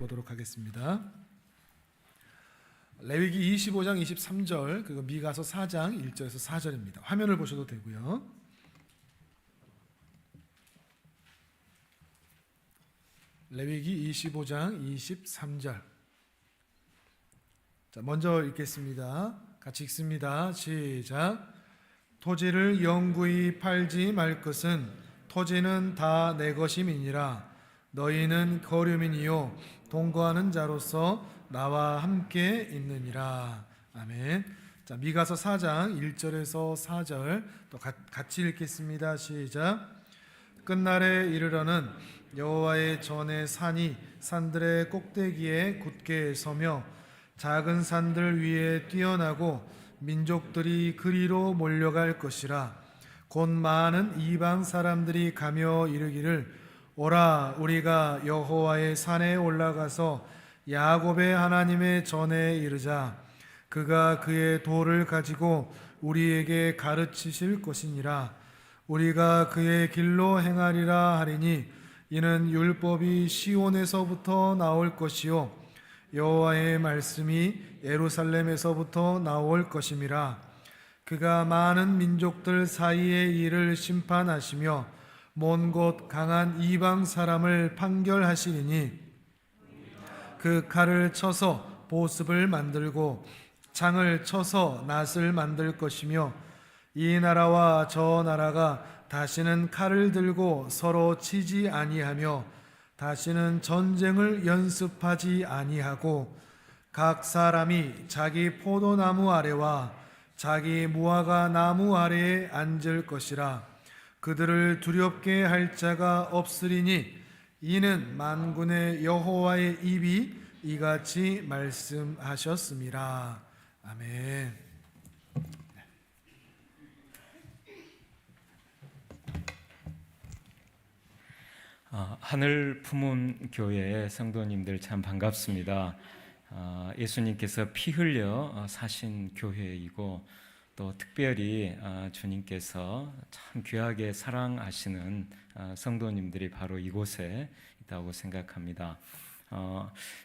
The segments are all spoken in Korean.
보도록 하겠습니다. 레위기 25장 23절 그리고 미가서 4장 1절에서 4절입니다. 화면을 보셔도 되고요. 레위기 25장 23절. 자, 먼저 읽겠습니다. 같이 읽습니다. 시작. 토지를 영구히 팔지 말 것은 토지는 다 내 것임이니라. 너희는 거류민이요 동거하는 자로서 나와 함께 있느니라. 아멘. 자, 미가서 4장 1절에서 4절 또 같이 읽겠습니다. 시작. 끝날에 이르러는 여호와의 전에 산이 산들의 꼭대기에 굳게 서며 작은 산들 위에 뛰어나고 민족들이 그리로 몰려갈 것이라. 곧 많은 이방 사람들이 가며 이르기를 오라, 우리가 여호와의 산에 올라가서 야곱의 하나님의 전에 이르자. 그가 그의 도를 가지고 우리에게 가르치실 것이니라. 우리가 그의 길로 행하리라 하리니 이는 율법이 시온에서부터 나올 것이요 여호와의 말씀이 예루살렘에서부터 나올 것임이라. 그가 많은 민족들 사이의 일을 심판하시며 먼 곳 강한 이방 사람을 판결하시리니 그 칼을 쳐서 보습을 만들고 창을 쳐서 낫을 만들 것이며 이 나라와 저 나라가 다시는 칼을 들고 서로 치지 아니하며 다시는 전쟁을 연습하지 아니하고 각 사람이 자기 포도나무 아래와 자기 무화과 나무 아래에 앉을 것이라. 그들을 두렵게 할 자가 없으리니 이는 만군의 여호와의 입이 이같이 말씀하셨습니다. 아멘. 하늘 품은 교회의 성도님들 참 반갑습니다. 예수님께서 피 흘려 사신 교회이고 또 특별히 주님께서 참 귀하게 사랑하시는 성도님들이 바로 이곳에 있다고 생각합니다.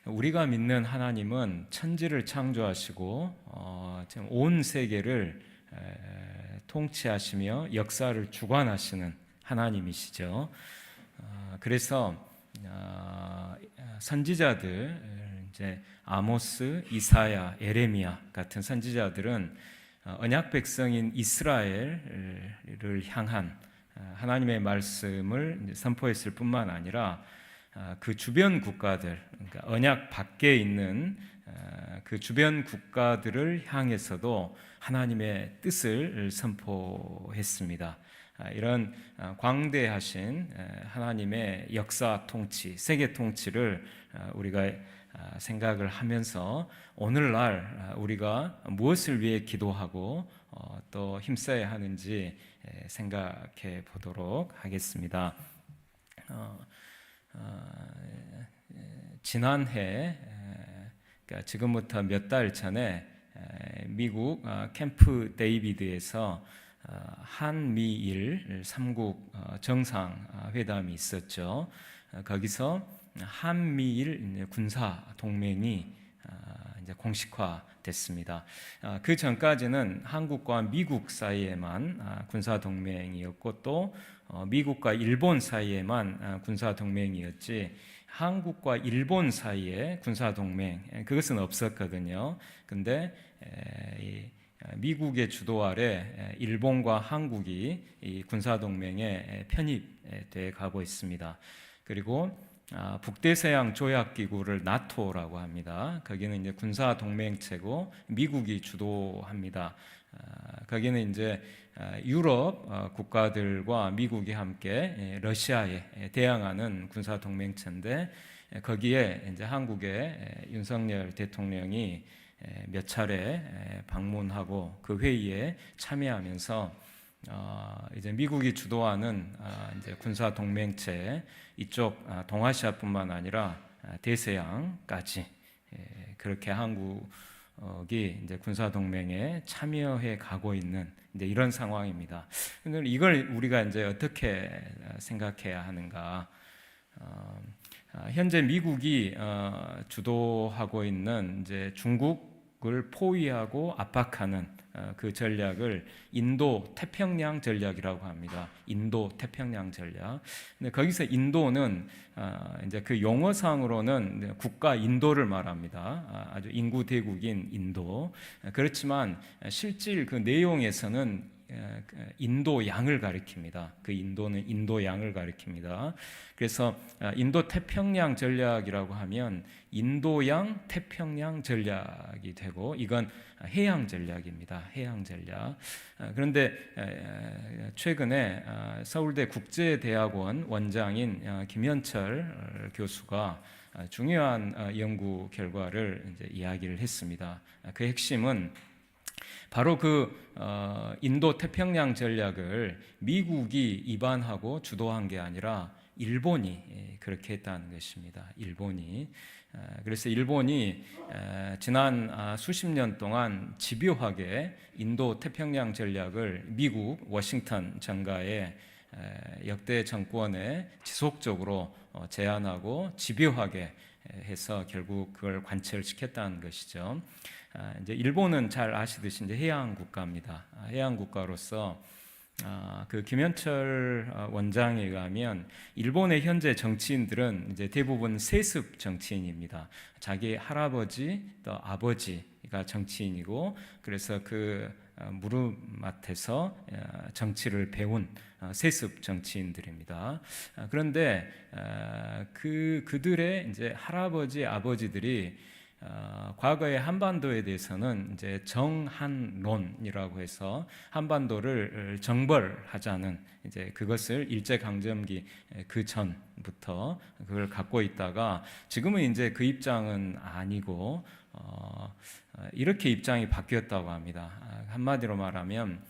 우리가 믿는 하나님은 천지를 창조하시고 온 세계를 통치하시며 역사를 주관하시는 하나님이시죠. 그래서 선지자들, 이제 아모스, 이사야, 에레미야 같은 선지자들은 언약 백성인 이스라엘을 향한 하나님의 말씀을 선포했을 뿐만 아니라 그 주변 국가들, 그러니까 언약 밖에 있는 그 주변 국가들을 향해서도 하나님의 뜻을 선포했습니다. 이런 광대하신 하나님의 역사 통치, 세계 통치를 우리가 생각을 하면서 오늘날 우리가 무엇을 위해 기도하고 또 힘써야 하는지 생각해 보도록 하겠습니다. 지난해, 그러니까 지금부터 몇 달 전에 미국 캠프 데이비드에서 한미일 3국 정상회담이 있었죠. 거기서 한미일 군사 동맹이 이제 공식화됐습니다. 그 전까지는 한국과 미국 사이에만 군사 동맹이었고 또 미국과 일본 사이에만 군사 동맹이었지 한국과 일본 사이에 군사 동맹 그것은 없었거든요. 근데 미국의 주도 아래 일본과 한국이 이 군사 동맹에 편입돼 가고 있습니다. 그리고 북대서양 조약기구를 나토라고 합니다. 거기는 이제 군사 동맹체고 미국이 주도합니다. 거기는 이제 유럽 국가들과 미국이 함께 러시아에 대항하는 군사 동맹체인데 거기에 이제 한국의 윤석열 대통령이 몇 차례 방문하고 그 회의에 참여하면서 이제 미국이 주도하는 이제 군사 동맹체 이쪽 동아시아뿐만 아니라 대서양까지 그렇게 한국이 이제 군사 동맹에 참여해 가고 있는 이제 이런 상황입니다. 이걸 우리가 이제 어떻게 생각해야 하는가? 현재 미국이 주도하고 있는 이제 중국을 포위하고 압박하는 그 전략을 인도 태평양 전략이라고 합니다. 인도 태평양 전략. 근데 거기서 인도는 이제 그 용어상으로는 국가 인도를 말합니다. 아주 인구 대국인 인도. 그렇지만 실질 그 내용에서는 인도 양을 가리킵니다. 그 인도는 인도 양을 가리킵니다. 그래서 인도 태평양 전략이라고 하면 인도양 태평양 전략이 되고 이건 해양 전략입니다. 해양 전략. 그런데 최근에 서울대 국제대학원 원장인 김현철 교수가 중요한 연구 결과를 이제 이야기를 했습니다. 그 핵심은 바로 그 인도 태평양 전략을 미국이 입안하고 주도한 게 아니라 일본이 그렇게 했다는 것입니다. 일본이. 그래서 일본이 지난 수십 년 동안 집요하게 인도 태평양 전략을 미국 워싱턴 정가의 역대 정권에 지속적으로 제안하고 집요하게 해서 결국 그걸 관철시켰다는 것이죠. 이제 일본은 잘 아시듯이 이제 해양 국가입니다. 해양 국가로서 그 김현철 원장에 의하면 일본의 현재 정치인들은 이제 대부분 세습 정치인입니다. 자기 할아버지 또 아버지가 정치인이고 그래서 그 무릎맡에서 정치를 배운 세습 정치인들입니다. 그런데 그들의 이제 할아버지 아버지들이 과거의 한반도에 대해서는 이제 정한론이라고 해서 한반도를 정벌하자는 이제 그것을 일제강점기 그 전부터 그걸 갖고 있다가 지금은 이제 그 입장은 아니고 이렇게 입장이 바뀌었다고 합니다. 한마디로 말하면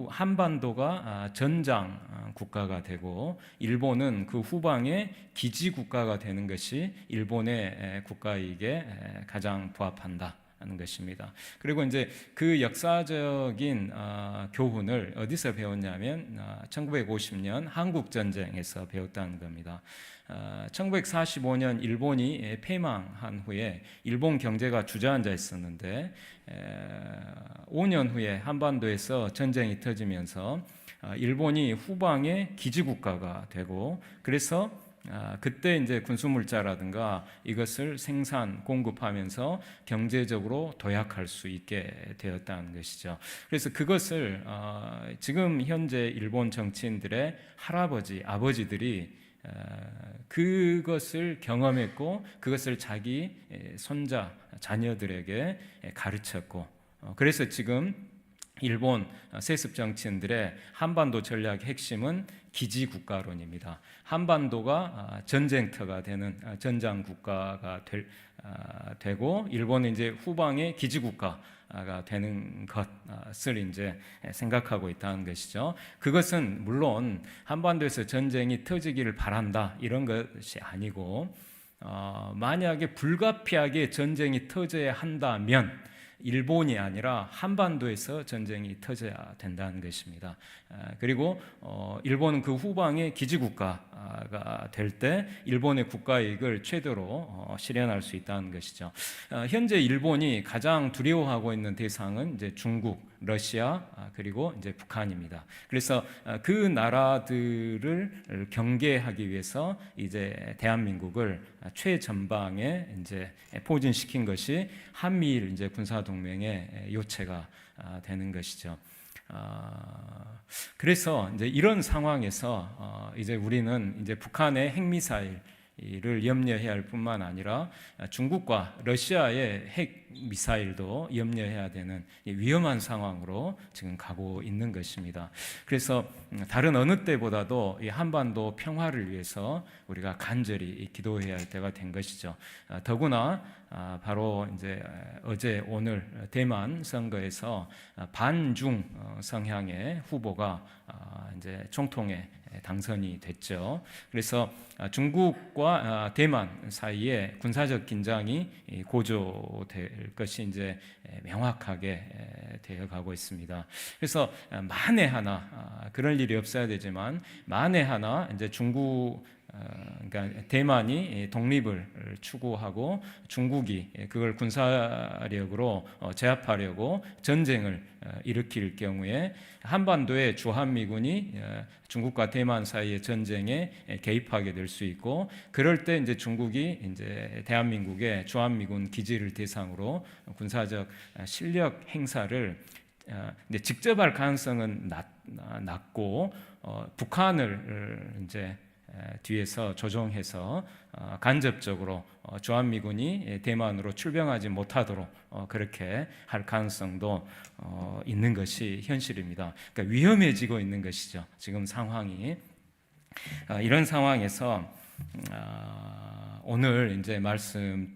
한반도가 전장 국가가 되고 일본은 그 후방에 기지 국가가 되는 것이 일본의 국가이익에 가장 부합한다는 것입니다. 그리고 이제 그 역사적인 교훈을 어디서 배웠냐면 1950년 한국 전쟁에서 배웠다는 겁니다. 1945년 일본이 패망한 후에 일본 경제가 주저앉아 있었는데 5년 후에 한반도에서 전쟁이 터지면서 일본이 후방의 기지국가가 되고 그래서 그때 이제 군수물자라든가 이것을 생산 공급하면서 경제적으로 도약할 수 있게 되었다는 것이죠. 그래서 그것을 지금 현재 일본 정치인들의 할아버지 아버지들이 그것을 경험했고 그것을 자기 손자 자녀들에게 가르쳤고 그래서 지금 일본 세습 정치인들의 한반도 전략의 핵심은 기지 국가론입니다. 한반도가 전쟁터가 되는 전장 국가가 되고 일본은 이제 후방의 기지 국가가 되는 것을 이제 생각하고 있다는 것이죠. 그것은 물론 한반도에서 전쟁이 터지기를 바란다 이런 것이 아니고 만약에 불가피하게 전쟁이 터져야 한다면 일본이 아니라 한반도에서 전쟁이 터져야 된다는 것입니다. 그리고 일본은 그 후방의 기지국가가 될 때 일본의 국가이익을 최대로 실현할 수 있다는 것이죠. 현재 일본이 가장 두려워하고 있는 대상은 이제 중국, 러시아 그리고 이제 북한입니다. 그래서 그 나라들을 경계하기 위해서 이제 대한민국을 최전방에 이제 포진시킨 것이 한미일 이제 군사 동맹의 요체가 되는 것이죠. 그래서 이제 이런 상황에서 이제 우리는 이제 북한의 핵미사일을 염려해야 할 뿐만 아니라 중국과 러시아의 핵 미사일도 염려해야 되는 위험한 상황으로 지금 가고 있는 것입니다. 그래서 다른 어느 때보다도 이 한반도 평화를 위해서 우리가 간절히 기도해야 할 때가 된 것이죠. 더구나 바로 이제 어제 오늘 대만 선거에서 반중 성향의 후보가 이제 총통에 당선이 됐죠. 그래서 중국과 대만 사이에 군사적 긴장이 고조될 것이 이제 명확하게 되어가고 있습니다. 그래서 만에 하나 그럴 일이 없어야 되지만 만에 하나 이제 중국 그러니까 대만이 독립을 추구하고 중국이 그걸 군사력으로 제압하려고 전쟁을 일으킬 경우에 한반도의 주한미군이 중국과 대만 사이의 전쟁에 개입하게 될 수 있고, 그럴 때 이제 중국이 이제 대한민국의 주한미군 기지를 대상으로 군사적 실력 행사를 이제 직접 할 가능성은 낮고, 북한을 이제 뒤에서 조종해서 간접적으로 주한미군이 대만으로 출병하지 못하도록 그렇게 할 가능성도 있는 것이 현실입니다. 그러니까 위험해지고 있는 것이죠. 지금 상황이. 이런 상황에서 오늘 이제 말씀의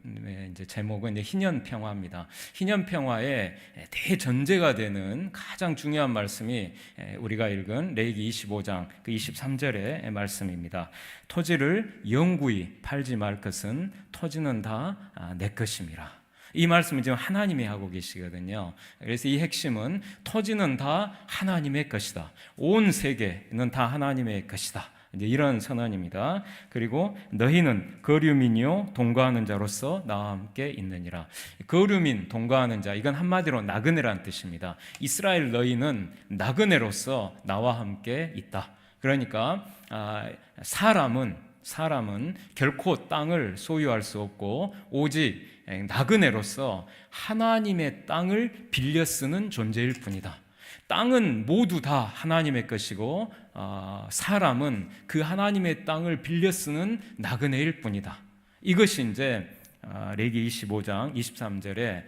이제 제목은 이제 희년 평화입니다. 희년 평화의 대전제가 되는 가장 중요한 말씀이 우리가 읽은 레위기 25장 그 23절의 말씀입니다. 토지를 영구히 팔지 말 것은 토지는 다 내 것임이라. 이 말씀은 지금 하나님이 하고 계시거든요. 그래서 이 핵심은 토지는 다 하나님의 것이다. 온 세계는 다 하나님의 것이다. 이제 이런 선언입니다. 그리고 너희는 거류민이요 동거하는 자로서 나와 함께 있느니라. 거류민, 동거하는 자, 이건 한마디로 나그네라는 뜻입니다. 이스라엘 너희는 나그네로서 나와 함께 있다. 그러니까 사람은 결코 땅을 소유할 수 없고 오직 나그네로서 하나님의 땅을 빌려 쓰는 존재일 뿐이다. 땅은 모두 다 하나님의 것이고 사람은 그 하나님의 땅을 빌려 쓰는 나그네일 뿐이다. 이것이 이제 레위기 25장 23절의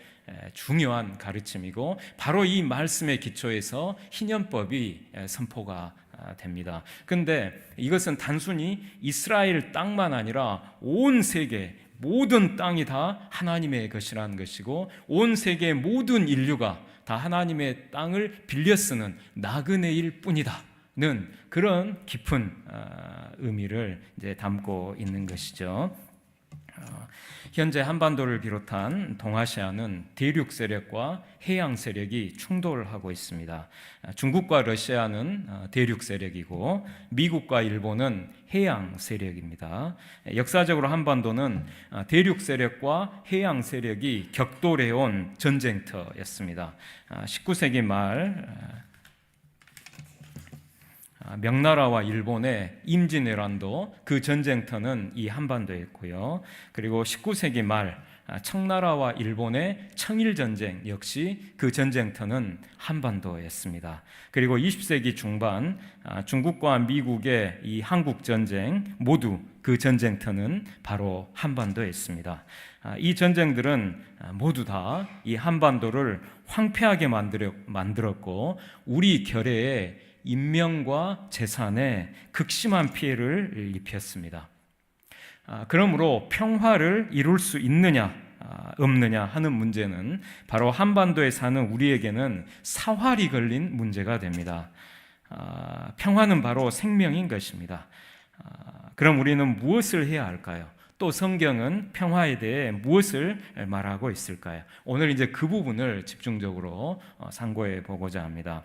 중요한 가르침이고, 바로 이 말씀의 기초에서 희년법이 선포가 됩니다. 그런데 이것은 단순히 이스라엘 땅만 아니라 온 세계 모든 땅이 다 하나님의 것이라는 것이고, 온 세계의 모든 인류가 다 하나님의 땅을 빌려 쓰는 나그네일 뿐이다는 그런 깊은 의미를 이제 담고 있는 것이죠. 현재 한반도를 비롯한 동아시아는 대륙 세력과 해양 세력이 충돌하고 있습니다. 중국과 러시아는 대륙 세력이고 미국과 일본은 해양 세력입니다. 역사적으로 한반도는 대륙 세력과 해양 세력이 격돌해온 전쟁터였습니다. 19세기 말 명나라와 일본의 임진왜란도 그 전쟁터는 이 한반도였고요. 그리고 19세기 말 청나라와 일본의 청일전쟁 역시 그 전쟁터는 한반도였습니다. 그리고 20세기 중반 중국과 미국의 이 한국전쟁 모두 그 전쟁터는 바로 한반도였습니다. 이 전쟁들은 모두 다 이 한반도를 황폐하게 만들었고 우리 결의에 인명과 재산에 극심한 피해를 입혔습니다. 그러므로 평화를 이룰 수 있느냐 없느냐 하는 문제는 바로 한반도에 사는 우리에게는 사활이 걸린 문제가 됩니다. 평화는 바로 생명인 것입니다. 그럼 우리는 무엇을 해야 할까요? 또 성경은 평화에 대해 무엇을 말하고 있을까요? 오늘 이제 그 부분을 집중적으로 상고해 보고자 합니다.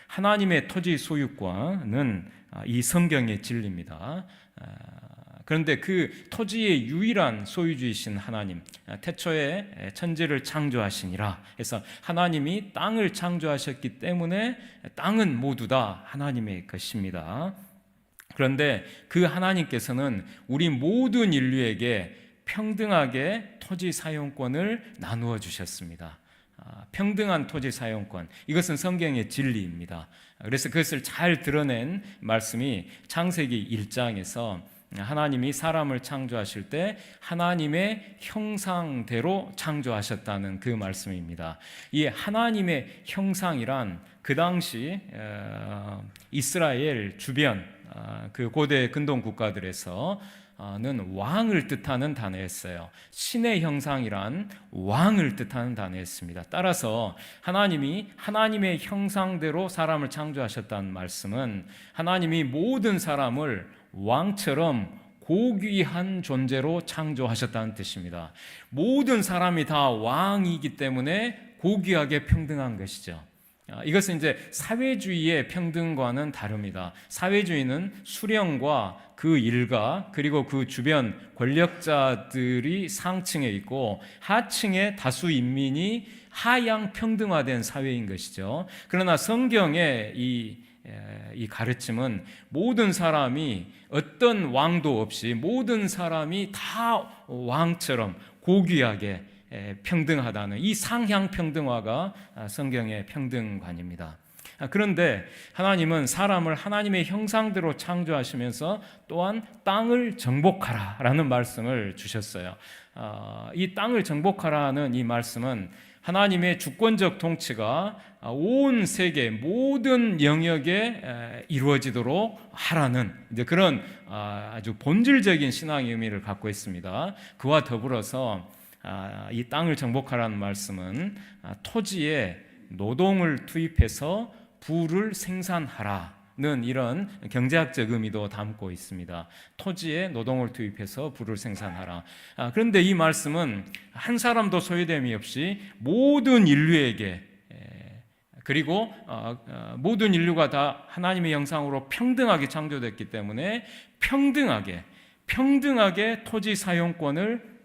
하나님의 토지 소유권은 이 성경의 진리입니다. 그런데 그 토지의 유일한 소유주이신 하나님, 태초에 천지를 창조하시니라 해서 하나님이 땅을 창조하셨기 때문에 땅은 모두 다 하나님의 것입니다. 그런데 그 하나님께서는 우리 모든 인류에게 평등하게 토지 사용권을 나누어 주셨습니다. 평등한 토지 사용권, 이것은 성경의 진리입니다. 그래서 그것을 잘 드러낸 말씀이 창세기 1장에서 하나님이 사람을 창조하실 때 하나님의 형상대로 창조하셨다는 그 말씀입니다. 이 하나님의 형상이란 그 당시 이스라엘 주변 그 고대 근동 국가들에서 는 왕을 뜻하는 단어였어요. 신의 형상이란 왕을 뜻하는 단어였습니다. 따라서 하나님이 하나님의 형상대로 사람을 창조하셨다는 말씀은 하나님이 모든 사람을 왕처럼 고귀한 존재로 창조하셨다는 뜻입니다. 모든 사람이 다 왕이기 때문에 고귀하게 평등한 것이죠. 이것은 이제 사회주의의 평등과는 다릅니다. 사회주의는 수령과 그 일가 그리고 그 주변 권력자들이 상층에 있고 하층의 다수 인민이 하향 평등화된 사회인 것이죠. 그러나 성경의 이 가르침은 모든 사람이 어떤 왕도 없이 모든 사람이 다 왕처럼 고귀하게 평등하다는 이 상향 평등화가 성경의 평등관입니다. 그런데 하나님은 사람을 하나님의 형상대로 창조하시면서 또한 땅을 정복하라라는 말씀을 주셨어요. 이 땅을 정복하라는 이 말씀은 하나님의 주권적 통치가 온 세계 모든 영역에 이루어지도록 하라는 이제 그런 아주 본질적인 신앙의 의미를 갖고 있습니다. 그와 더불어서 이 땅을 정복하라는 말씀은 토지에 노동을 투입해서 부를 생산하라는 이런 경제학적 의미도 담고 있습니다. 토지에 노동을 투입해서 부를 생산하라. 그런데 이 말씀은 한 사람도 소외됨이 없이 모든 인류에게 그리고 모든 인류가 다 하나님의 형상으로 평등하게 창조됐기 때문에 평등하게 토지 사용권을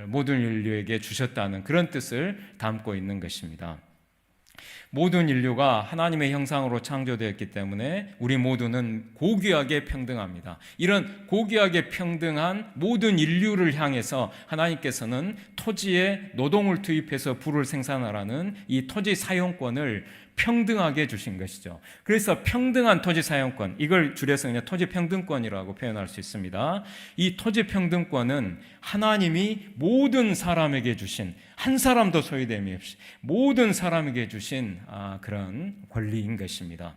모든 인류에게 주셨다는 그런 뜻을 담고 있는 것입니다. 모든 인류가 하나님의 형상으로 창조되었기 때문에 우리 모두는 고귀하게 평등합니다. 이런 고귀하게 평등한 모든 인류를 향해서 하나님께서는 토지에 노동을 투입해서 부를 생산하라는 이 토지 사용권을 평등하게 주신 것이죠. 그래서 평등한 토지 사용권, 이걸 줄여서 그냥 토지 평등권이라고 표현할 수 있습니다. 이 토지 평등권은 하나님이 모든 사람에게 주신, 한 사람도 소외됨이 없이 모든 사람에게 주신 그런 권리인 것입니다.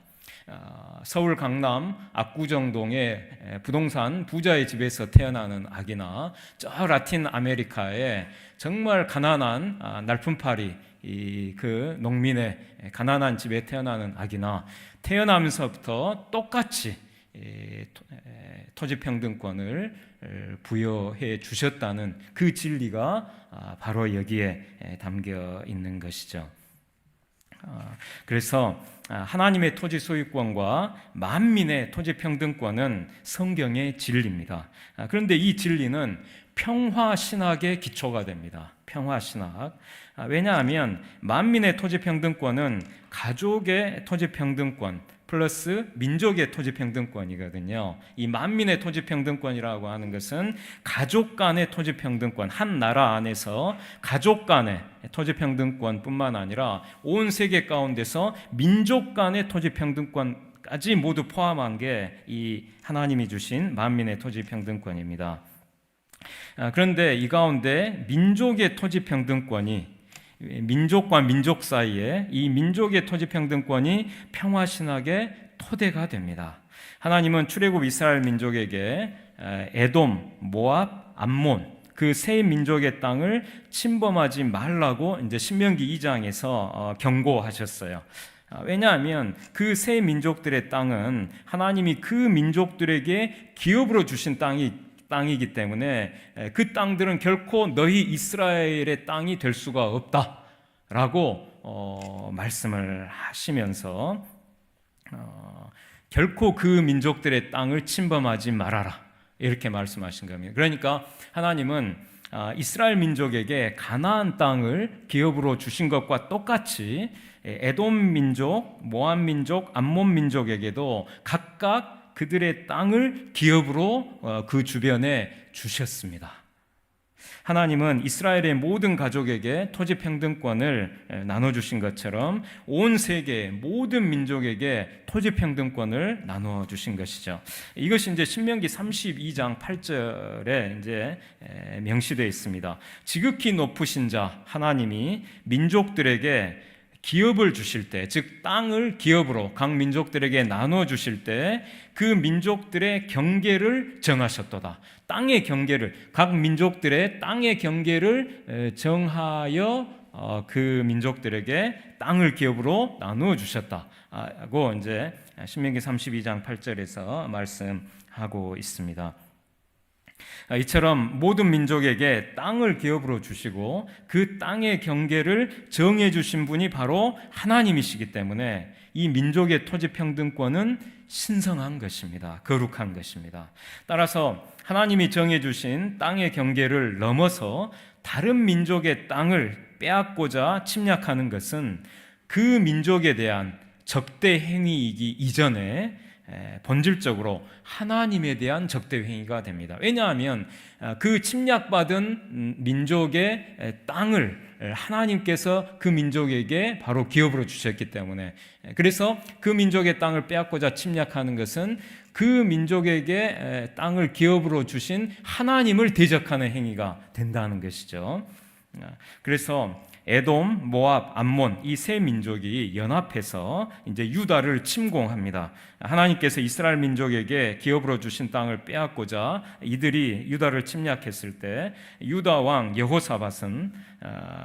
서울 강남 압구정동의 부동산 부자의 집에서 태어나는 아기나 저 라틴 아메리카의 정말 가난한 날품팔이 그 농민의 가난한 집에 태어나는 아기나 태어나면서부터 똑같이 토지평등권을 부여해 주셨다는 그 진리가 바로 여기에 담겨 있는 것이죠. 그래서 하나님의 토지 소유권과 만민의 토지 평등권은 성경의 진리입니다. 그런데 이 진리는 평화 신학의 기초가 됩니다. 평화 신학. 왜냐하면 만민의 토지 평등권은 가족의 토지 평등권 플러스 민족의 토지 평등권이거든요. 이 만민의 토지 평등권이라고 하는 것은 가족 간의 토지 평등권, 한 나라 안에서 가족 간의 토지 평등권뿐만 아니라 온 세계 가운데서 민족 간의 토지 평등권까지 모두 포함한 게 이 하나님이 주신 만민의 토지 평등권입니다. 그런데 이 가운데 민족의 토지 평등권이 민족과 민족 사이에 이 민족의 토지 평등권이 평화 신학의 토대가 됩니다. 하나님은 출애굽 이스라엘 민족에게 에돔, 모압, 암몬 그 세 민족의 땅을 침범하지 말라고 이제 신명기 2장에서 경고하셨어요. 왜냐하면 그 세 민족들의 땅은 하나님이 그 민족들에게 기업으로 주신 땅이기 때문에 그 땅들은 결코 너희 이스라엘의 땅이 될 수가 없다라고 말씀을 하시면서 결코 그 민족들의 땅을 침범하지 말아라 이렇게 말씀하신 겁니다. 그러니까 하나님은 이스라엘 민족에게 가나안 땅을 기업으로 주신 것과 똑같이 에돔 민족, 모압 민족, 암몬 민족에게도 각각 그들의 땅을 기업으로 그 주변에 주셨습니다. 하나님은 이스라엘의 모든 가족에게 토지 평등권을 나눠주신 것처럼 온 세계 모든 민족에게 토지 평등권을 나눠주신 것이죠. 이것이 이제 신명기 32장 8절에 이제 명시되어 있습니다. 지극히 높으신 자 하나님이 민족들에게 기업을 주실 때, 즉 땅을 기업으로 각 민족들에게 나눠 주실 때 그 민족들의 경계를 정하셨도다. 땅의 경계를, 각 민족들의 땅의 경계를 정하여 그 민족들에게 땅을 기업으로 나누어 주셨다고 이제 신명기 32장 8절에서 말씀하고 있습니다. 이처럼 모든 민족에게 땅을 기업으로 주시고 그 땅의 경계를 정해 주신 분이 바로 하나님이시기 때문에 이 민족의 토지 평등권은 신성한 것입니다. 거룩한 것입니다. 따라서 하나님이 정해 주신 땅의 경계를 넘어서 다른 민족의 땅을 빼앗고자 침략하는 것은 그 민족에 대한 적대 행위이기 이전에 본질적으로 하나님에 대한 적대 행위가 됩니다. 왜냐하면 그 침략받은 민족의 땅을 하나님께서 그 민족에게 바로 기업으로 주셨기 때문에, 그래서 그 민족의 땅을 빼앗고자 침략하는 것은 그 민족에게 땅을 기업으로 주신 하나님을 대적하는 행위가 된다는 것이죠. 그래서 에돔, 모압, 암몬 이 세 민족이 연합해서 이제 유다를 침공합니다. 하나님께서 이스라엘 민족에게 기업으로 주신 땅을 빼앗고자 이들이 유다를 침략했을 때 유다 왕 여호사밧은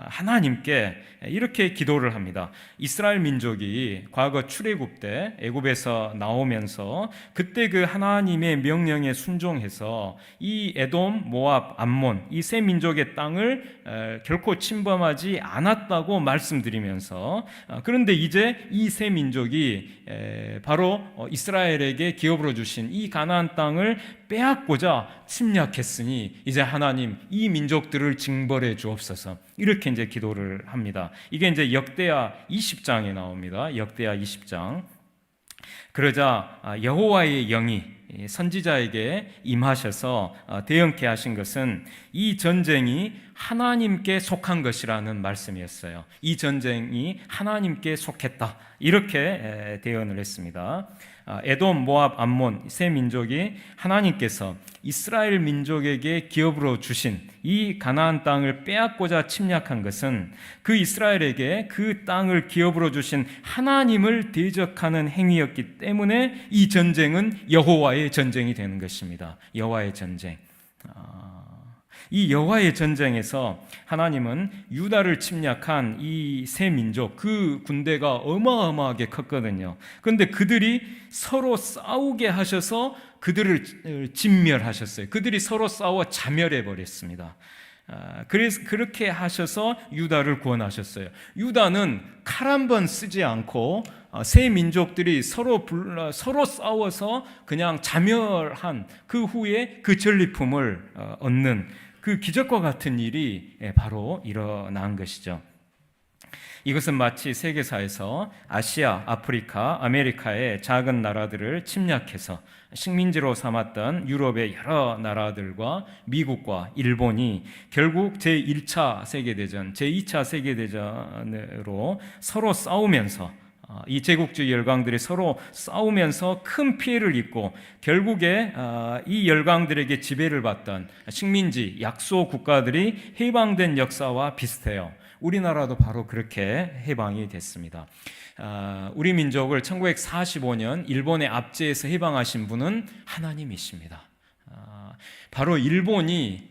하나님께 이렇게 기도를 합니다. 이스라엘 민족이 과거 출애굽 때 애굽에서 나오면서 그때 그 하나님의 명령에 순종해서 이 에돔, 모압, 암몬 이 세 민족의 땅을 결코 침범하지 않았다고 말씀드리면서, 그런데 이제 이 세 민족이 바로 이스라엘에게 기업으로 주신 이 가나안 땅을 빼앗고자 침략했으니 이제 하나님 이 민족들을 징벌해 주옵소서, 이렇게 이제 기도를 합니다. 이게 이제 역대하 20장에 나옵니다. 역대하 20장. 그러자 여호와의 영이 선지자에게 임하셔서 대언케 하신 것은 이 전쟁이 하나님께 속한 것이라는 말씀이었어요. 이 전쟁이 하나님께 속했다, 이렇게 대언을 했습니다. 에돔, 모압, 암몬 세 민족이 하나님께서 이스라엘 민족에게 기업으로 주신 이 가나안 땅을 빼앗고자 침략한 것은 그 이스라엘에게 그 땅을 기업으로 주신 하나님을 대적하는 행위였기 때문에 이 전쟁은 여호와의 전쟁이 되는 것입니다. 여호와의 전쟁. 이 여호와의 전쟁에서 하나님은 유다를 침략한 이 세 민족, 그 군대가 어마어마하게 컸거든요. 그런데 그들이 서로 싸우게 하셔서 그들을 진멸하셨어요. 그들이 서로 싸워 자멸해 버렸습니다. 그래서 그렇게 하셔서 유다를 구원하셨어요. 유다는 칼 한 번 쓰지 않고 세 민족들이 서로 싸워서 그냥 자멸한 그 후에 그 전리품을 얻는 그 기적과 같은 일이 바로 일어난 것이죠. 이것은 마치 세계사에서 아시아, 아프리카, 아메리카의 작은 나라들을 침략해서 식민지로 삼았던 유럽의 여러 나라들과 미국과 일본이 결국 제1차 세계대전, 제2차 세계대전으로 서로 싸우면서 이 제국주의 열강들이 서로 싸우면서 큰 피해를 입고 결국에 이 열강들에게 지배를 받던 식민지 약소 국가들이 해방된 역사와 비슷해요. 우리나라도 바로 그렇게 해방이 됐습니다. 우리 민족을 1945년 일본의 압제에서 해방하신 분은 하나님이십니다. 바로 일본이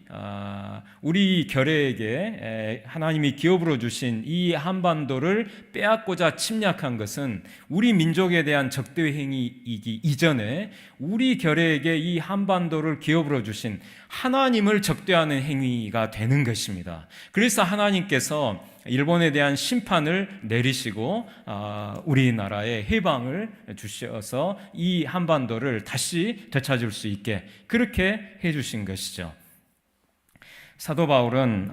우리 결의에게 하나님이 기업으로 주신 이 한반도를 빼앗고자 침략한 것은 우리 민족에 대한 적대 행위이기 이전에 우리 결의에게 이 한반도를 기업으로 주신 하나님을 적대하는 행위가 되는 것입니다. 그래서 하나님께서 일본에 대한 심판을 내리시고 우리나라에 해방을 주셔서 이 한반도를 다시 되찾을 수 있게 그렇게 해주신 것이죠. 사도 바울은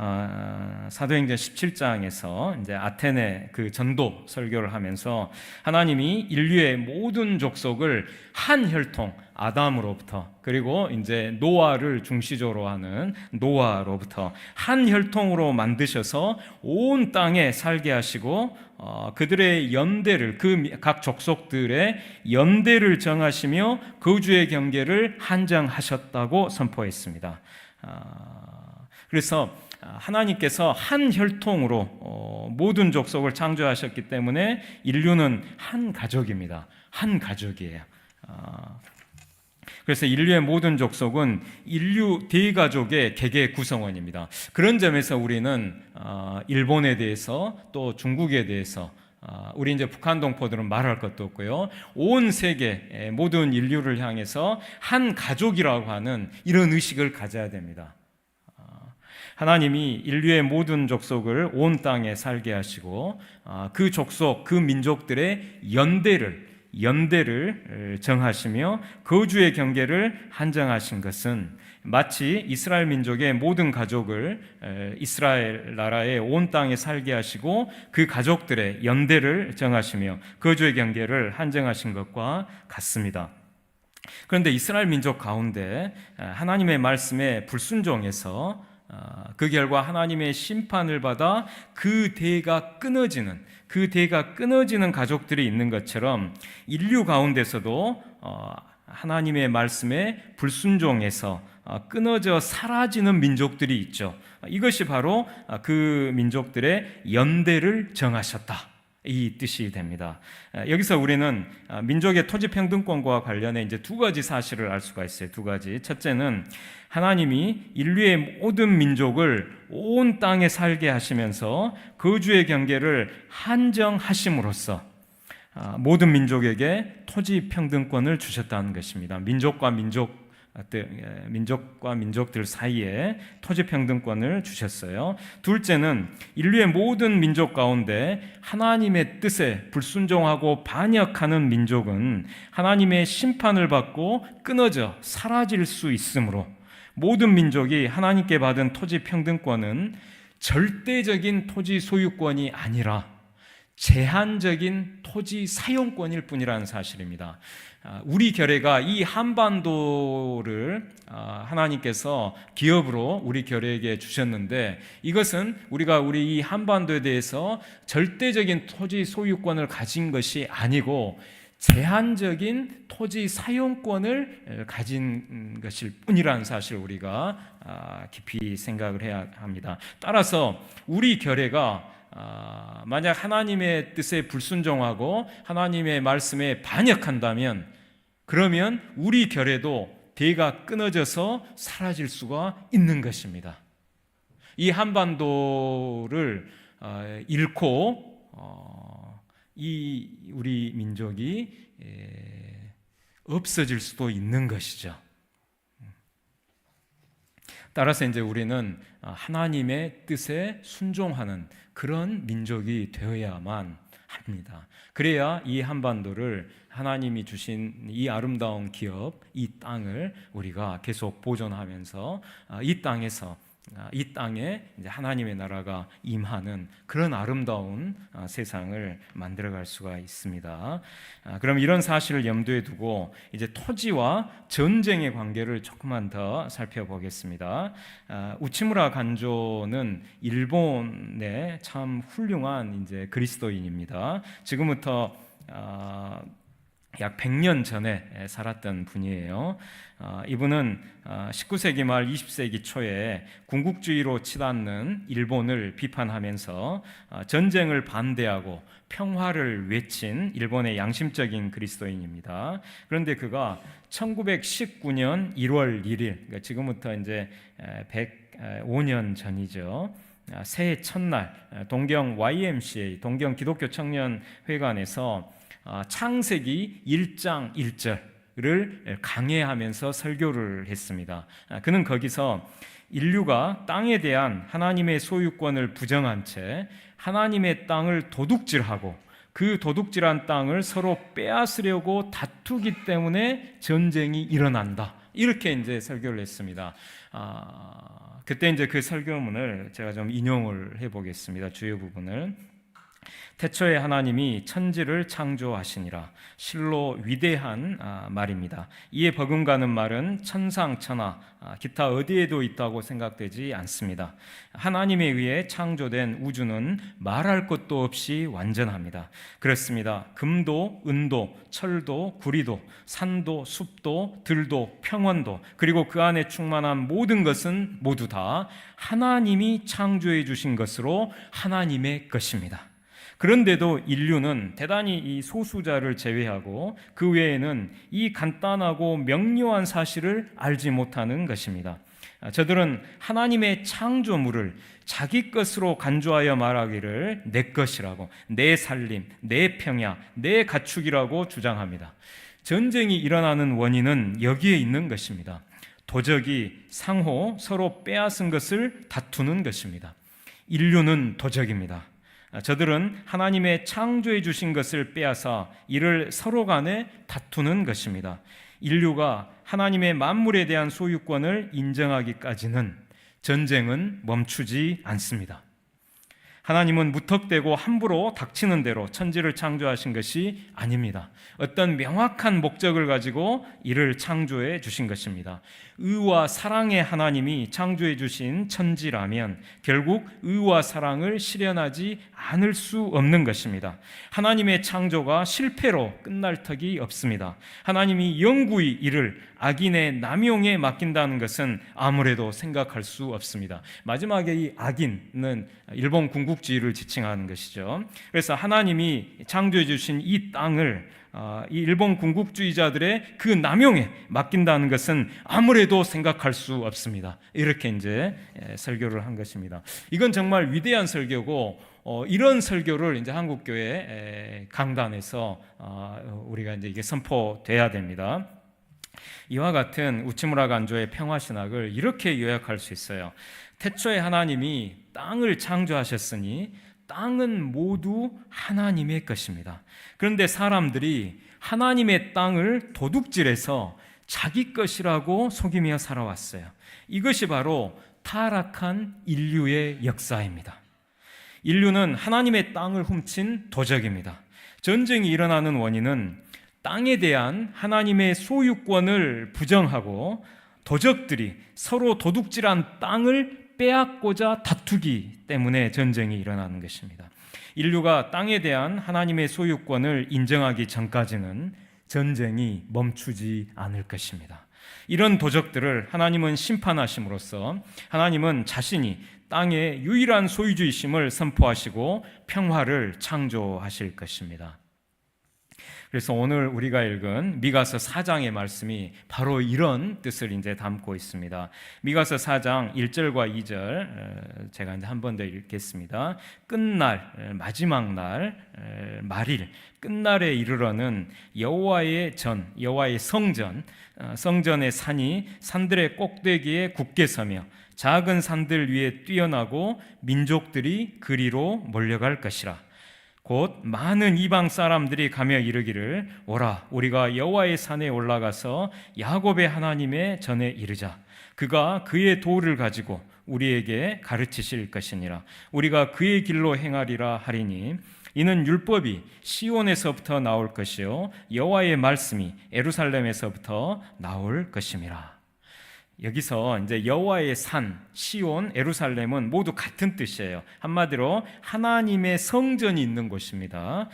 사도행전 17장에서 이제 아테네 그 전도 설교를 하면서 하나님이 인류의 모든 족속을 한 혈통 아담으로부터, 그리고 이제 노아를 중시적으로 하는 노아로부터 한 혈통으로 만드셔서 온 땅에 살게 하시고 그들의 연대를, 그 각 족속들의 연대를 정하시며 거주의 경계를 한정하셨다고 선포했습니다. 그래서 하나님께서 한 혈통으로 모든 족속을 창조하셨기 때문에 인류는 한 가족입니다. 한 가족이에요. 그래서 인류의 모든 족속은 인류 대가족의 개개 구성원입니다. 그런 점에서 우리는 일본에 대해서 또 중국에 대해서 우리 이제 북한 동포들은 말할 것도 없고요. 온 세계 모든 인류를 향해서 한 가족이라고 하는 이런 의식을 가져야 됩니다. 하나님이 인류의 모든 족속을 온 땅에 살게 하시고 그 족속, 그 민족들의 연대를 정하시며 거주의 경계를 한정하신 것은 마치 이스라엘 민족의 모든 가족을 이스라엘 나라의 온 땅에 살게 하시고 그 가족들의 연대를 정하시며 거주의 경계를 한정하신 것과 같습니다. 그런데 이스라엘 민족 가운데 하나님의 말씀에 불순종해서 그 결과 하나님의 심판을 받아 그 대가 끊어지는 가족들이 있는 것처럼 인류 가운데서도 하나님의 말씀에 불순종해서 끊어져 사라지는 민족들이 있죠. 이것이 바로 그 민족들의 연대를 정하셨다, 이 뜻이 됩니다. 여기서 우리는 민족의 토지 평등권과 관련해 이제 두 가지 사실을 알 수가 있어요. 두 가지. 첫째는 하나님이 인류의 모든 민족을 온 땅에 살게 하시면서 거주의 경계를 한정하심으로써 모든 민족에게 토지 평등권을 주셨다는 것입니다. 민족과 민족들 사이에 토지 평등권을 주셨어요. 둘째는 인류의 모든 민족 가운데 하나님의 뜻에 불순종하고 반역하는 민족은 하나님의 심판을 받고 끊어져 사라질 수 있으므로 모든 민족이 하나님께 받은 토지 평등권은 절대적인 토지 소유권이 아니라 제한적인 토지 사용권일 뿐이라는 사실입니다. 우리 결례가 이 한반도를 하나님께서 기업으로 우리 결례에게 주셨는데, 이것은 우리가 우리 이 한반도에 대해서 절대적인 토지 소유권을 가진 것이 아니고 제한적인 토지 사용권을 가진 것일 뿐이라는 사실을 우리가 깊이 생각을 해야 합니다. 따라서 우리 결례가 만약 하나님의 뜻에 불순종하고 하나님의 말씀에 반역한다면, 그러면 우리 결례도 대가 끊어져서 사라질 수가 있는 것입니다. 이 한반도를 잃고 이 우리 민족이 없어질 수도 있는 것이죠. 따라서 이제 우리는 하나님의 뜻에 순종하는 그런 민족이 되어야만 합니다. 그래야 이 한반도를 하나님이 주신 이 아름다운 기업, 이 땅을 우리가 계속 보존하면서 이 땅에 이제 하나님의 나라가 임하는 그런 아름다운 세상을 만들어갈 수가 있습니다. 그럼 이런 사실을 염두에 두고 이제 토지와 전쟁의 관계를 조금만 더 살펴보겠습니다. 우치무라 간조는 일본의 참 훌륭한 이제 그리스도인입니다. 지금부터 약 100년 전에 살았던 분이에요. 이분은 19세기 말 20세기 초에 군국주의로 치닫는 일본을 비판하면서 전쟁을 반대하고 평화를 외친 일본의 양심적인 그리스도인입니다. 그런데 그가 1919년 1월 1일, 그러니까 지금부터 이제 105년 전이죠. 새해 첫날 동경 YMCA, 동경 기독교 청년 회관에서 창세기 1장 1절을 강해하면서 설교를 했습니다. 그는 거기서 인류가 땅에 대한 하나님의 소유권을 부정한 채 하나님의 땅을 도둑질하고 그 도둑질한 땅을 서로 빼앗으려고 다투기 때문에 전쟁이 일어난다, 이렇게 이제 설교를 했습니다. 그때 이제 그 설교문을 제가 좀 인용을 해보겠습니다. 주요 부분을. 태초에 하나님이 천지를 창조하시니라. 실로 위대한 말입니다. 이에 버금가는 말은 천상천하 기타 어디에도 있다고 생각되지 않습니다. 하나님에 의해 창조된 우주는 말할 것도 없이 완전합니다. 그렇습니다. 금도 은도 철도 구리도 산도 숲도 들도 평원도 그리고 그 안에 충만한 모든 것은 모두 다 하나님이 창조해 주신 것으로 하나님의 것입니다. 그런데도 인류는 대단히 이 소수자를 제외하고 그 외에는 이 간단하고 명료한 사실을 알지 못하는 것입니다. 저들은 하나님의 창조물을 자기 것으로 간주하여 말하기를 내 것이라고, 내 살림, 내 평야, 내 가축이라고 주장합니다. 전쟁이 일어나는 원인은 여기에 있는 것입니다. 도적이 상호 서로 빼앗은 것을 다투는 것입니다. 인류는 도적입니다. 저들은 하나님의 창조해 주신 것을 빼앗아 이를 서로 간에 다투는 것입니다. 인류가 하나님의 만물에 대한 소유권을 인정하기까지는 전쟁은 멈추지 않습니다. 하나님은 무턱대고 함부로 닥치는 대로 천지를 창조하신 것이 아닙니다. 어떤 명확한 목적을 가지고 이를 창조해 주신 것입니다. 의와 사랑의 하나님이 창조해 주신 천지라면 결국 의와 사랑을 실현하지 않을 수 없는 것입니다. 하나님의 창조가 실패로 끝날 턱이 없습니다. 하나님이 영구히 이를 악인의 남용에 맡긴다는 것은 아무래도 생각할 수 없습니다. 마지막에 이 악인은 일본 군국주의를 지칭하는 것이죠. 그래서 하나님이 창조해 주신 이 땅을 이 일본 군국주의자들의 그 남용에 맡긴다는 것은 아무래도 생각할 수 없습니다. 이렇게 이제 설교를 한 것입니다. 이건 정말 위대한 설교고, 이런 설교를 이제 한국교회 강단에서 우리가 이제 이게 선포돼야 됩니다. 이와 같은 우치무라 간조의 평화신학을 이렇게 요약할 수 있어요. 태초에 하나님이 땅을 창조하셨으니 땅은 모두 하나님의 것입니다. 그런데 사람들이 하나님의 땅을 도둑질해서 자기 것이라고 속이며 살아왔어요. 이것이 바로 타락한 인류의 역사입니다. 인류는 하나님의 땅을 훔친 도적입니다. 전쟁이 일어나는 원인은 땅에 대한 하나님의 소유권을 부정하고 도적들이 서로 도둑질한 땅을 빼앗고자 다투기 때문에 전쟁이 일어나는 것입니다. 인류가 땅에 대한 하나님의 소유권을 인정하기 전까지는 전쟁이 멈추지 않을 것입니다. 이런 도적들을 하나님은 심판하심으로써 하나님은 자신이 땅의 유일한 소유주이심을 선포하시고 평화를 창조하실 것입니다. 그래서 오늘 우리가 읽은 미가서 4장의 말씀이 바로 이런 뜻을 이제 담고 있습니다. 미가서 4장 1절과 2절 제가 이제 한 번 더 읽겠습니다. 끝날, 마지막 날, 말일, 끝날에 이르러는 여호와의 성전, 성전의 산이 산들의 꼭대기에 굳게 서며 작은 산들 위에 뛰어나고 민족들이 그리로 몰려갈 것이라. 곧 많은 이방 사람들이 가며 이르기를 오라 우리가 여호와의 산에 올라가서 야곱의 하나님의 전에 이르자. 그가 그의 도를 가지고 우리에게 가르치실 것이니라. 우리가 그의 길로 행하리라 하리니 이는 율법이 시온에서부터 나올 것이요 여호와의 말씀이 예루살렘에서부터 나올 것임이라. 여기서 이제 여호와의 산, 시온, 예루살렘은 모두 같은 뜻이에요. 한마디로 하나님의 성전이 있는 곳입니다.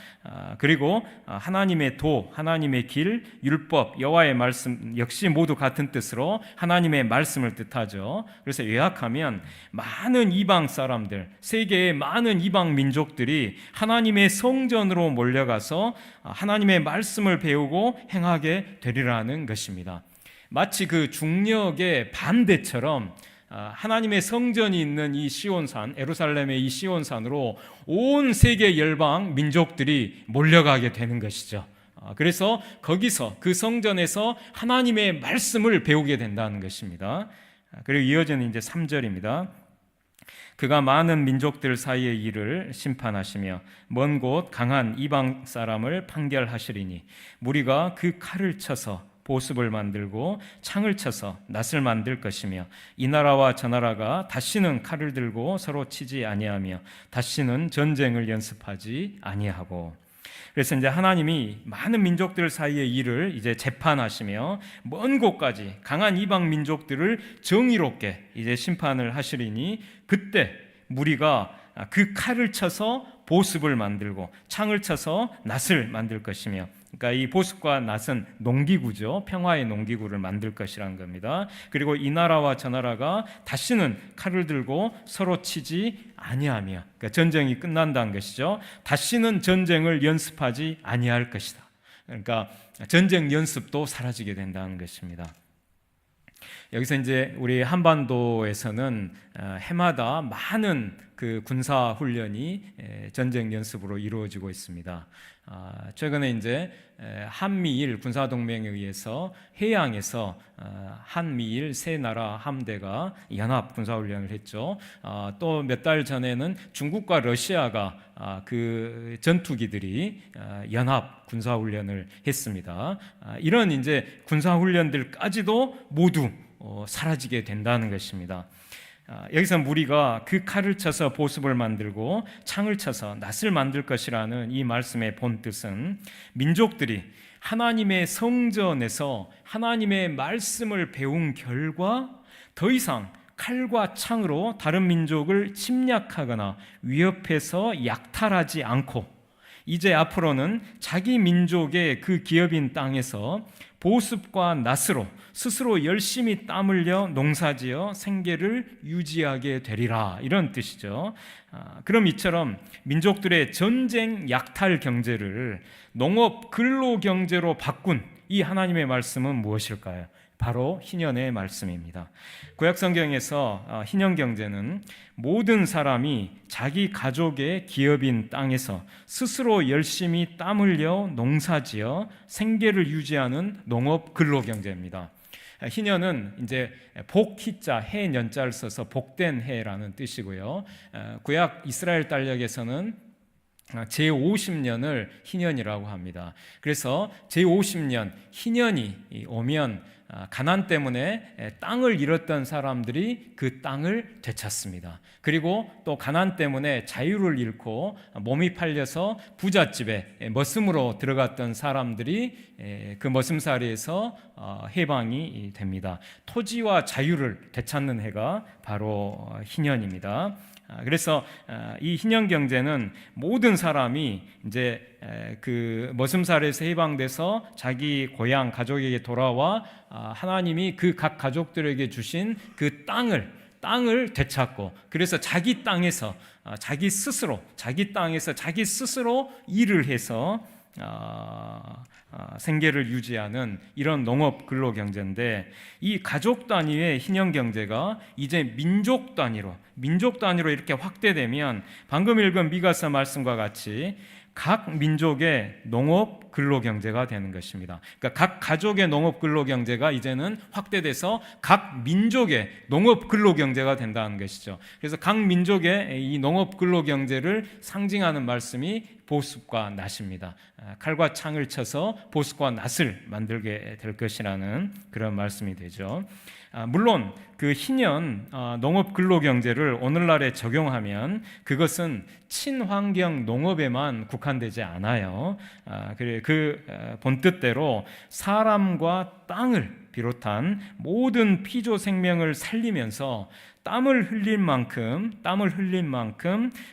그리고 하나님의 도, 하나님의 길, 율법, 여호와의 말씀 역시 모두 같은 뜻으로 하나님의 말씀을 뜻하죠. 그래서 요약하면 많은 이방 사람들, 세계의 많은 이방 민족들이 하나님의 성전으로 몰려가서 하나님의 말씀을 배우고 행하게 되리라는 것입니다. 마치 그 중력의 반대처럼 하나님의 성전이 있는 이 시온산, 예루살렘의 이 시온산으로 온 세계 열방 민족들이 몰려가게 되는 것이죠. 그래서 거기서 그 성전에서 하나님의 말씀을 배우게 된다는 것입니다. 그리고 이어지는 이제 3절입니다. 그가 많은 민족들 사이의 일을 심판하시며 먼 곳 강한 이방 사람을 판결하시리니 무리가 그 칼을 쳐서 보습을 만들고 창을 쳐서 낫을 만들 것이며 이 나라와 저 나라가 다시는 칼을 들고 서로 치지 아니하며 다시는 전쟁을 연습하지 아니하고. 그래서 이제 하나님이 많은 민족들 사이의 일을 이제 재판하시며 먼 곳까지 강한 이방 민족들을 정의롭게 이제 심판을 하시리니 그때 무리가 그 칼을 쳐서 보습을 만들고 창을 쳐서 낫을 만들 것이며, 그러니까 이 보습과 낫은 농기구죠. 평화의 농기구를 만들 것이라는 겁니다. 그리고 이 나라와 저 나라가 다시는 칼을 들고 서로 치지 아니하며, 그러니까 전쟁이 끝난다는 것이죠. 다시는 전쟁을 연습하지 아니할 것이다. 그러니까 전쟁 연습도 사라지게 된다는 것입니다. 여기서 이제 우리 한반도에서는 해마다 많은 그 군사 훈련이 전쟁 연습으로 이루어지고 있습니다. 최근에 이제 한미일 군사 동맹에 의해서 해양에서 한미일 세 나라 함대가 연합 군사 훈련을 했죠. 또 몇 달 전에는 중국과 러시아가 그 전투기들이 연합 군사 훈련을 했습니다. 이런 이제 군사 훈련들까지도 모두 사라지게 된다는 것입니다. 여기서 무리가 그 칼을 쳐서 보습을 만들고 창을 쳐서 낫을 만들 것이라는 이 말씀의 본 뜻은 민족들이 하나님의 성전에서 하나님의 말씀을 배운 결과 더 이상 칼과 창으로 다른 민족을 침략하거나 위협해서 약탈하지 않고 이제 앞으로는 자기 민족의 그 기업인 땅에서 보습과 낫으로 스스로 열심히 땀 흘려 농사지어 생계를 유지하게 되리라, 이런 뜻이죠. 그럼 이처럼 민족들의 전쟁 약탈 경제를 농업 근로 경제로 바꾼 이 하나님의 말씀은 무엇일까요? 바로 희년의 말씀입니다. 구약 성경에서 희년 경제는 모든 사람이 자기 가족의 기업인 땅에서 스스로 열심히 땀 흘려 농사지어 생계를 유지하는 농업 근로 경제입니다. 희년은 이제 복희자 해년자를 써서 복된 해라는 뜻이고요. 구약 이스라엘 달력에서는 제50년을 희년이라고 합니다. 그래서 제50년 희년이 오면 가난 때문에 땅을 잃었던 사람들이 그 땅을 되찾습니다. 그리고 또 가난 때문에 자유를 잃고 몸이 팔려서 부잣집에 머슴으로 들어갔던 사람들이 그 머슴살이에서 해방이 됩니다. 토지와 자유를 되찾는 해가 바로 희년입니다. 그래서 이 희년 경제는 모든 사람이 이제 그 머슴살에서 해방돼서 자기 고향 가족에게 돌아와 하나님이 그 각 가족들에게 주신 그 땅을 되찾고, 그래서 자기 땅에서 자기 땅에서 자기 스스로 일을 해서 생계를 유지하는 이런 농업 근로 경제인데, 이 가족 단위의 희년 경제가 이제 민족 단위로 이렇게 확대되면 방금 읽은 미가서 말씀과 같이 각 민족의 농업 근로 경제가 되는 것입니다. 그러니까 각 가족의 농업 근로 경제가 이제는 확대돼서 각 민족의 농업 근로 경제가 된다는 것이죠. 그래서 각 민족의 이 농업 근로 경제를 상징하는 말씀이 보습과 낫입니다. 칼과 창을 쳐서 보습과 낫을 만들게 될 것이라는 그런 말씀이 되죠. 물론 그 희년 농업 근로 경제를 오늘날에 적용하면 그것은 친환경 농업에만 국한되지 않아요. 그 본뜻대로 사람과 땅을 비롯한 모든 피조 생명을 살리면서 땀을 흘린 만큼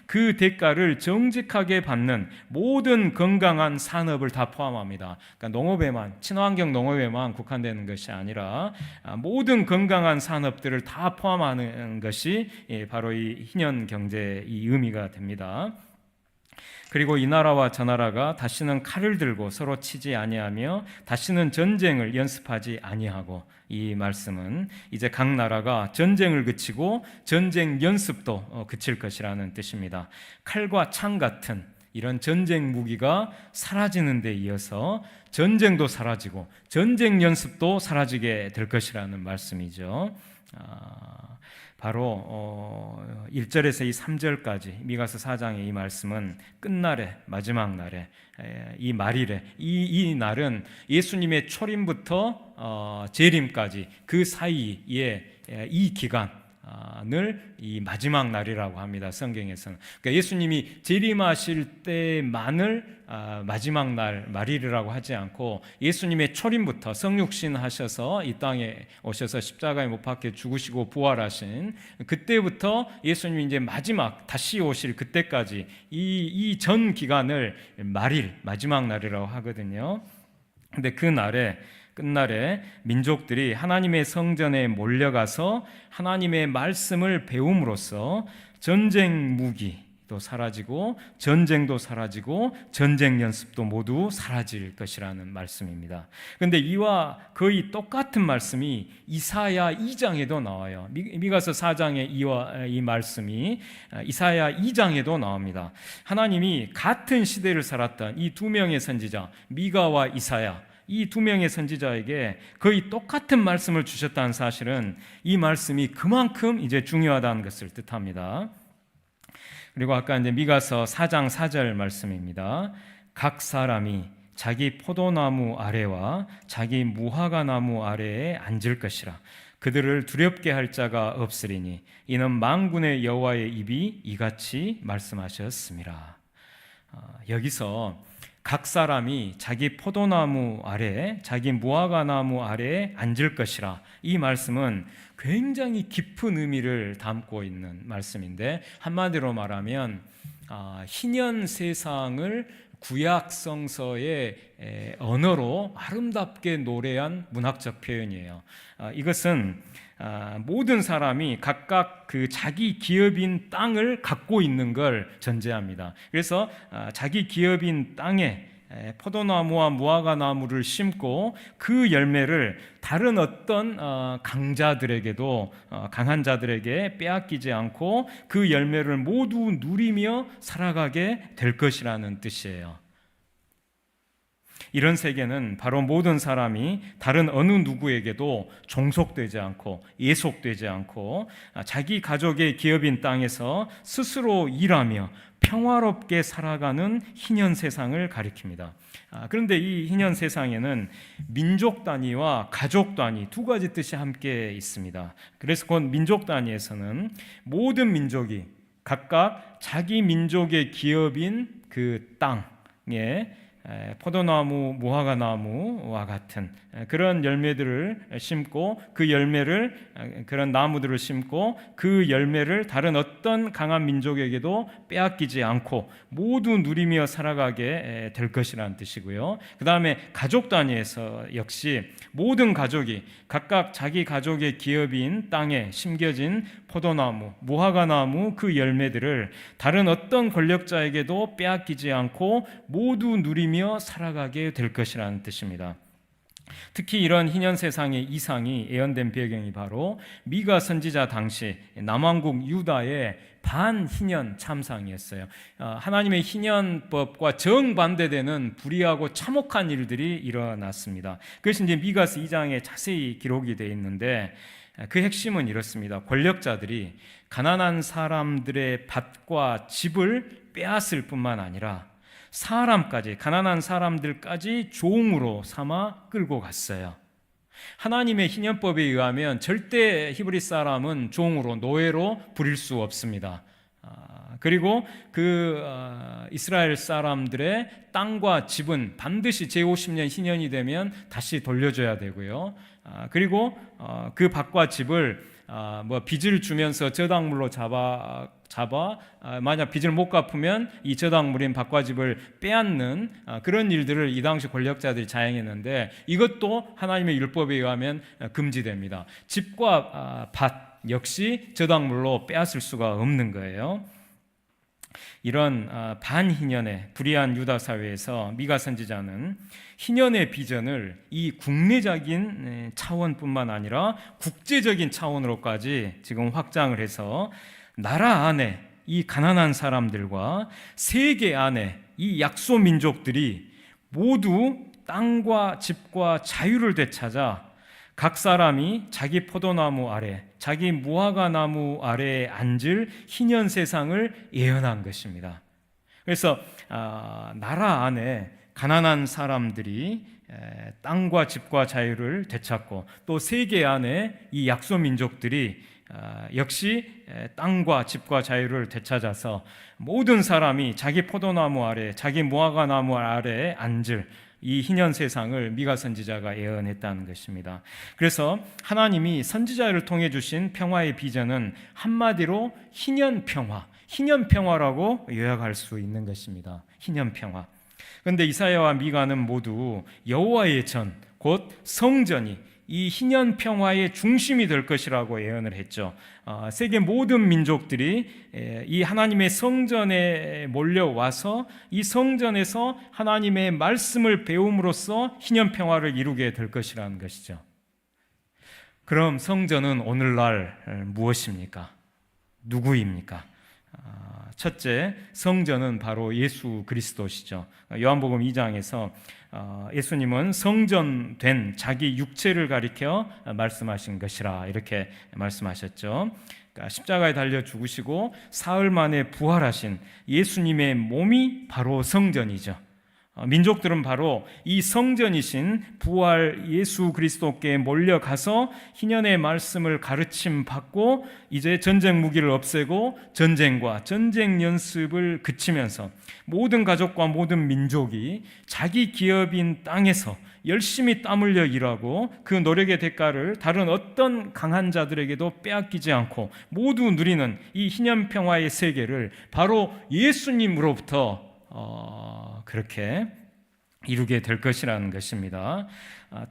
그 대가를 정직하게 받는 모든 건강한 산업을 다 포함합니다. 그러니까 친환경 농업에만 국한되는 것이 아니라 모든 건강한 산업들을 다 포함하는 것이 바로 이 희년 경제의 의미가 됩니다. 그리고 이 나라와 저 나라가 다시는 칼을 들고 서로 치지 아니하며 다시는 전쟁을 연습하지 아니하고, 이 말씀은 이제 각 나라가 전쟁을 그치고 전쟁 연습도 그칠 것이라는 뜻입니다. 칼과 창 같은 이런 전쟁 무기가 사라지는 데 이어서 전쟁도 사라지고 전쟁 연습도 사라지게 될 것이라는 말씀이죠. 바로 1절에서 이 3절까지 미가서 4장의 이 말씀은 끝날에, 마지막 날에, 이 말일에, 이 날은 예수님의 초림부터 재림까지 그 사이에 이 기간을 이 마지막 날이라고 합니다. 성경에서는. 그러니까 예수님이 재림하실 때만을 마지막 날, 말일이라고 하지 않고 예수님의 초림부터 성육신 하셔서 이 땅에 오셔서 십자가에 못 박혀 죽으시고 부활하신 그때부터 예수님이 이제 마지막 다시 오실 그때까지 이 전 기간을 말일, 마지막 날이라고 하거든요. 근데 그 날에, 끝날에 민족들이 하나님의 성전에 몰려가서 하나님의 말씀을 배움으로써 전쟁 무기, 또 사라지고 전쟁도 사라지고 전쟁 연습도 모두 사라질 것이라는 말씀입니다. 그런데 이와 거의 똑같은 말씀이 이사야 2장에도 나와요. 미가서 4장의 이 말씀이 이사야 2장에도 나옵니다. 하나님이 같은 시대를 살았던 이 두 명의 선지자 미가와 이사야, 이 두 명의 선지자에게 거의 똑같은 말씀을 주셨다는 사실은 이 말씀이 그만큼 이제 중요하다는 것을 뜻합니다. 그리고 아까 이제 미가서 4장 4절 말씀입니다. 각 사람이 자기 포도나무 아래와 자기 무화과 나무 아래에 앉을 것이라. 그들을 두렵게 할 자가 없으리니 이는 만군의 여호와의 입이 이같이 말씀하셨습니다. 여기서 각 사람이 자기 포도나무 아래, 자기 무화과 나무 아래에 앉을 것이라. 이 말씀은 굉장히 깊은 의미를 담고 있는 말씀인데, 한마디로 말하면 희년 세상을 구약 성서의 언어로 아름답게 노래한 문학적 표현이에요. 이것은 모든 사람이 각각 그 자기 기업인 땅을 갖고 있는 걸 전제합니다. 그래서 자기 기업인 땅에 포도나무와 무화과 나무를 심고 그 열매를 다른 어떤 강자들에게도 강한 자들에게 빼앗기지 않고 그 열매를 모두 누리며 살아가게 될 것이라는 뜻이에요. 이런 세계는 바로 모든 사람이 다른 어느 누구에게도 종속되지 않고 예속되지 않고 자기 가족의 기업인 땅에서 스스로 일하며 평화롭게 살아가는 희년 세상을 가리킵니다. 그런데 이 희년 세상에는 민족 단위와 가족 단위 두 가지 뜻이 함께 있습니다. 그래서 곧 민족 단위에서는 모든 민족이 각각 자기 민족의 기업인 그 땅에 포도나무, 무화과 나무와 같은 그런 열매들을 심고 그 열매를 그런 나무들을 심고 그 열매를 다른 어떤 강한 민족에게도 빼앗기지 않고 모두 누리며 살아가게 될 것이라는 뜻이고요. 그 다음에 가족 단위에서 역시 모든 가족이 각각 자기 가족의 기업인 땅에 심겨진 포도나무, 무화과 나무 그 열매들을 다른 어떤 권력자에게도 빼앗기지 않고 모두 누리며 살아가게 될 것이라는 뜻입니다. 특히 이런 희년 세상의 이상이 예언된 배경이 바로 미가 선지자 당시 남왕국 유다의 반희년 참상이었어요. 하나님의 희년법과 정반대되는 불의하고 참혹한 일들이 일어났습니다. 그것이 이제 미가서 2장에 자세히 기록이 되어 있는데 그 핵심은 이렇습니다. 권력자들이 가난한 사람들의 밭과 집을 빼앗을 뿐만 아니라 사람까지, 가난한 사람들까지 종으로 삼아 끌고 갔어요. 하나님의 희년법에 의하면 절대 히브리 사람은 종으로, 노예로 부릴 수 없습니다. 그리고 이스라엘 사람들의 땅과 집은 반드시 제50년 희년이 되면 다시 돌려줘야 되고요. 그리고 그 밭과 집을 빚을 주면서 저당물로 잡아 만약 빚을 못 갚으면 이 저당물인 밭과 집을 빼앗는 그런 일들을 이 당시 권력자들이 자행했는데 이것도 하나님의 율법에 의하면 금지됩니다. 집과 밭 역시 저당물로 빼앗을 수가 없는 거예요. 이런 반희년의 불의한 유다 사회에서 미가 선지자는 희년의 비전을 이 국내적인 차원뿐만 아니라 국제적인 차원으로까지 지금 확장을 해서 나라 안에 이 가난한 사람들과 세계 안에 이 약소 민족들이 모두 땅과 집과 자유를 되찾아 각 사람이 자기 포도나무 아래, 자기 무화과 나무 아래에 앉을 희년 세상을 예언한 것입니다. 그래서 나라 안에 가난한 사람들이 땅과 집과 자유를 되찾고 또 세계 안에 이 약소 민족들이 역시 땅과 집과 자유를 되찾아서 모든 사람이 자기 포도나무 아래, 자기 무화과 나무 아래에 앉을 이 희년 세상을 미가 선지자가 예언했다는 것입니다. 그래서 하나님이 선지자를 통해 주신 평화의 비전은 한마디로 희년 평화, 희년 평화라고 요약할 수 있는 것입니다. 희년 평화. 그런데 이사야와 미가는 모두 여호와의 전, 곧 성전이 이 희년 평화의 중심이 될 것이라고 예언을 했죠. 세계 모든 민족들이 이 하나님의 성전에 몰려와서 이 성전에서 하나님의 말씀을 배움으로써 희년 평화를 이루게 될 것이라는 것이죠. 그럼 성전은 오늘날 무엇입니까? 누구입니까? 첫째, 성전은 바로 예수 그리스도시죠. 요한복음 2장에서 예수님은 성전된 자기 육체를 가리켜 말씀하신 것이라 이렇게 말씀하셨죠. 그러니까 십자가에 달려 죽으시고 사흘 만에 부활하신 예수님의 몸이 바로 성전이죠. 민족들은 바로 이 성전이신 부활 예수 그리스도께 몰려가서 희년의 말씀을 가르침 받고 이제 전쟁 무기를 없애고 전쟁과 전쟁 연습을 그치면서 모든 가족과 모든 민족이 자기 기업인 땅에서 열심히 땀 흘려 일하고 그 노력의 대가를 다른 어떤 강한 자들에게도 빼앗기지 않고 모두 누리는 이 희년 평화의 세계를 바로 예수님으로부터 그렇게 이루게 될 것이라는 것입니다.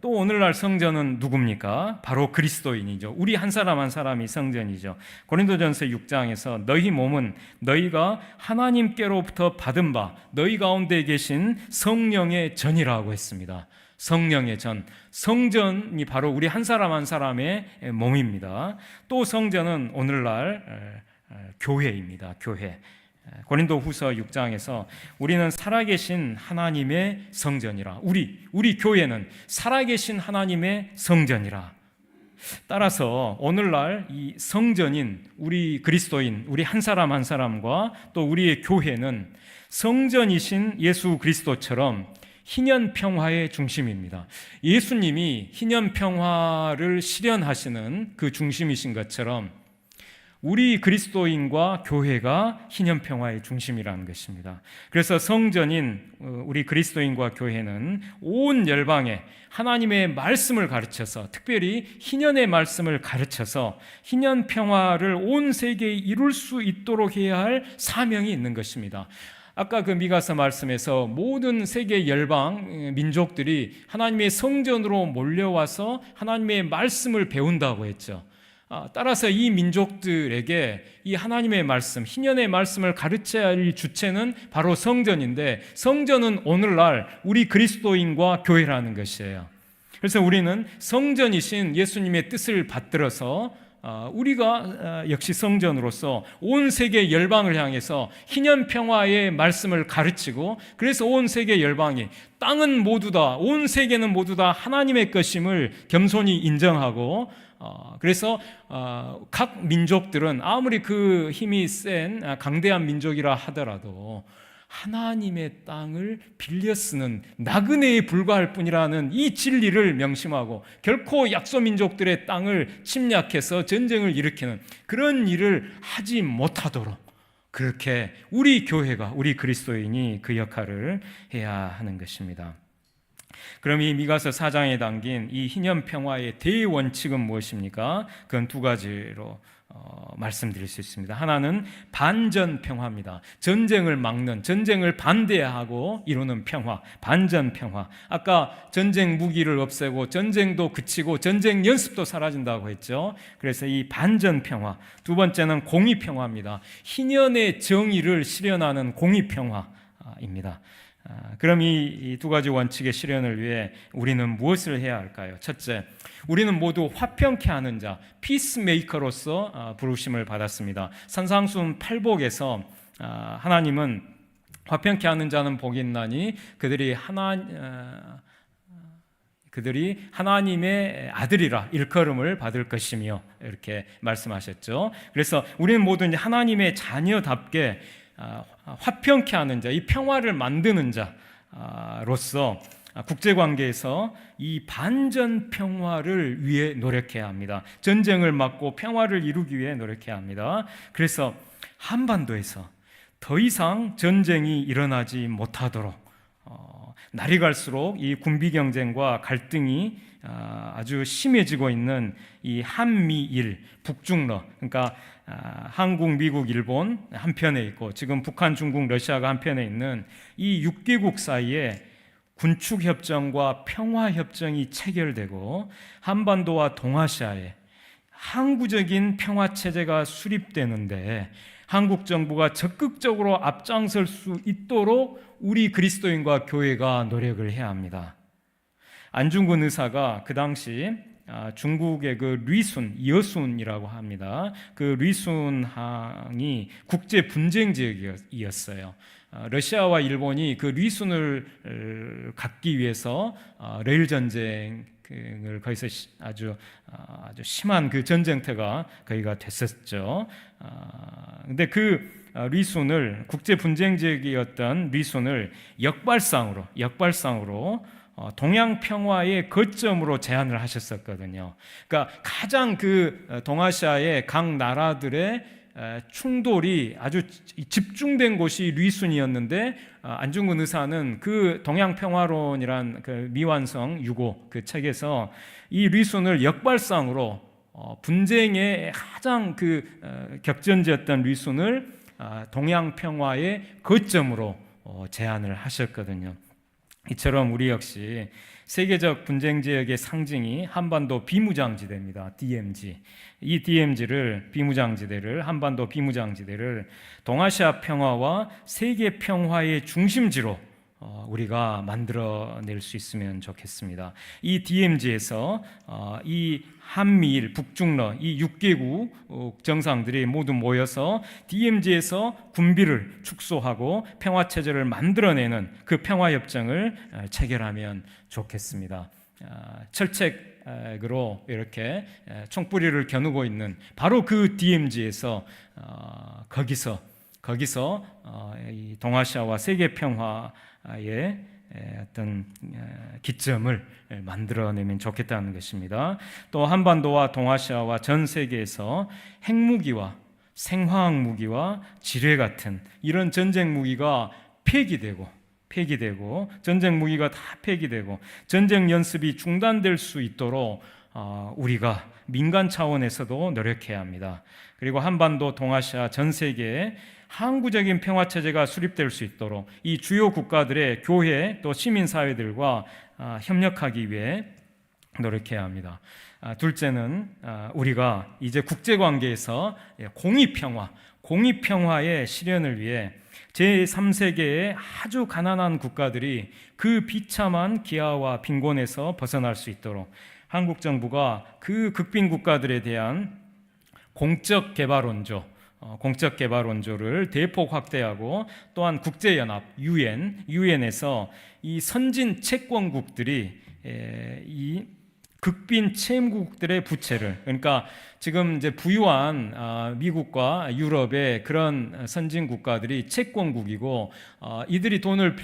또 오늘날 성전은 누굽니까? 바로 그리스도인이죠. 우리 한 사람 한 사람이 성전이죠. 고린도전서 6장에서 너희 몸은 너희가 하나님께로부터 받은 바 너희 가운데 계신 성령의 전이라고 했습니다. 성령의 전, 성전이 바로 우리 한 사람 한 사람의 몸입니다. 또 성전은 오늘날 교회입니다. 교회. 고린도후서 6장에서 우리는 살아계신 하나님의 성전이라. 우리 교회는 살아계신 하나님의 성전이라. 따라서 오늘날 이 성전인 우리 그리스도인, 우리 한 사람 한 사람과 또 우리의 교회는 성전이신 예수 그리스도처럼 희년 평화의 중심입니다. 예수님이 희년 평화를 실현하시는 그 중심이신 것처럼 우리 그리스도인과 교회가 희년 평화의 중심이라는 것입니다. 그래서 성전인 우리 그리스도인과 교회는 온 열방에 하나님의 말씀을 가르쳐서, 특별히 희년의 말씀을 가르쳐서 희년 평화를 온 세계에 이룰 수 있도록 해야 할 사명이 있는 것입니다. 아까 그 미가서 말씀에서 모든 세계 열방 민족들이 하나님의 성전으로 몰려와서 하나님의 말씀을 배운다고 했죠. 따라서 이 민족들에게 이 하나님의 말씀, 희년의 말씀을 가르쳐야 할 주체는 바로 성전인데, 성전은 오늘날 우리 그리스도인과 교회라는 것이에요. 그래서 우리는 성전이신 예수님의 뜻을 받들어서 우리가 역시 성전으로서 온 세계 열방을 향해서 희년 평화의 말씀을 가르치고, 그래서 온 세계 열방이 땅은 모두 다, 온 세계는 모두 다 하나님의 것임을 겸손히 인정하고, 그래서 각 민족들은 아무리 그 힘이 센 강대한 민족이라 하더라도 하나님의 땅을 빌려 쓰는 나그네에 불과할 뿐이라는 이 진리를 명심하고, 결코 약소민족들의 땅을 침략해서 전쟁을 일으키는 그런 일을 하지 못하도록 그렇게 우리 교회가, 우리 그리스도인이 그 역할을 해야 하는 것입니다. 그럼 이 미가서 4장에 담긴 이 희년 평화의 대원칙은 무엇입니까? 그건 두 가지로 말씀드릴 수 있습니다. 하나는 반전 평화입니다. 전쟁을 막는, 전쟁을 반대하고 이루는 평화, 반전 평화. 아까 전쟁 무기를 없애고 전쟁도 그치고 전쟁 연습도 사라진다고 했죠. 그래서 이 반전 평화. 두 번째는 공의 평화입니다. 희년의 정의를 실현하는 공의 평화입니다. 그럼 이 두 가지 원칙의 실현을 위해 우리는 무엇을 해야 할까요? 첫째, 우리는 모두 화평케 하는 자, 피스메이커로서 부르심을 받았습니다. 산상수훈 8복에서 하나님은 화평케 하는 자는 복이 있나니 그들이 하나님의 아들이라 일컬음을 받을 것이며, 이렇게 말씀하셨죠. 그래서 우리는 모두 이제 하나님의 자녀답게 화평케 하는 자, 이 평화를 만드는 자로서 국제관계에서 이 반전 평화를 위해 노력해야 합니다. 전쟁을 막고 평화를 이루기 위해 노력해야 합니다. 그래서 한반도에서 더 이상 전쟁이 일어나지 못하도록 날이 갈수록 이 군비 경쟁과 갈등이 아주 심해지고 있는 이 한미일, 북중러, 그러니까 한국, 미국, 일본 한편에 있고 지금 북한, 중국, 러시아가 한편에 있는 이 6개국 사이에 군축협정과 평화협정이 체결되고 한반도와 동아시아에 항구적인 평화체제가 수립되는데 한국 정부가 적극적으로 앞장설 수 있도록 우리 그리스도인과 교회가 노력을 해야 합니다. 안중근 의사가 그 당시 중국의 그 리순, 여순이라고 합니다. 그 리순항이 국제 분쟁 지역이었어요. 러시아와 일본이 그 리순을 갖기 위해서 레일 전쟁을 거기서 아주 심한 그 전쟁터가 거기가 됐었죠. 근데 그 리순을 국제 분쟁 지역이었던 리순을 역발상으로 동양 평화의 거점으로 제안을 하셨었거든요. 그러니까 가장 그 동아시아의 각 나라들의 충돌이 아주 집중된 곳이 리순이었는데 안중근 의사는 그 동양평화론이란 그 미완성 유고 그 책에서 이 리순을 역발상으로 분쟁의 가장 그 격전지였던 리순을 동양평화의 거점으로 제안을 하셨거든요. 이처럼 우리 역시 세계적 분쟁 지역의 상징이 한반도 비무장지대입니다. DMZ. 이 비무장지대를 한반도 비무장지대를 동아시아 평화와 세계 평화의 중심지로 우리가 만들어낼 수 있으면 좋겠습니다. 이 DMZ에서 이 한미일, 북중러 이 6개국 정상들이 모두 모여서 DMZ에서 군비를 축소하고 평화체제를 만들어내는 그 평화협정을 체결하면 좋겠습니다. 철책으로 이렇게 총뿌리를 겨누고 있는 바로 그 DMZ에서 거기서 이 동아시아와 세계 평화의 어떤 기점을 만들어내면 좋겠다는 것입니다. 또 한반도와 동아시아와 전 세계에서 핵무기와 생화학 무기와 지뢰 같은 이런 전쟁 무기가 폐기되고 전쟁 무기가 다 폐기되고 전쟁 연습이 중단될 수 있도록 우리가 민간 차원에서도 노력해야 합니다. 그리고 한반도, 동아시아, 전 세계에 항구적인 평화체제가 수립될 수 있도록 이 주요 국가들의 교회 또 시민사회들과 협력하기 위해 노력해야 합니다. 둘째는 우리가 이제 국제관계에서 공의평화의 실현을 위해 제3세계의 아주 가난한 국가들이 그 비참한 기아와 빈곤에서 벗어날 수 있도록 한국 정부가 그 극빈 국가들에 대한 공적 개발원조를 대폭 확대하고 또한 국제연합 유엔에서 이 선진 채권국들이 이 극빈 채무국들의 부채를 그러니까 지금 이제 부유한 미국과 유럽의 그런 선진 국가들이 채권국이고 이들이 돈을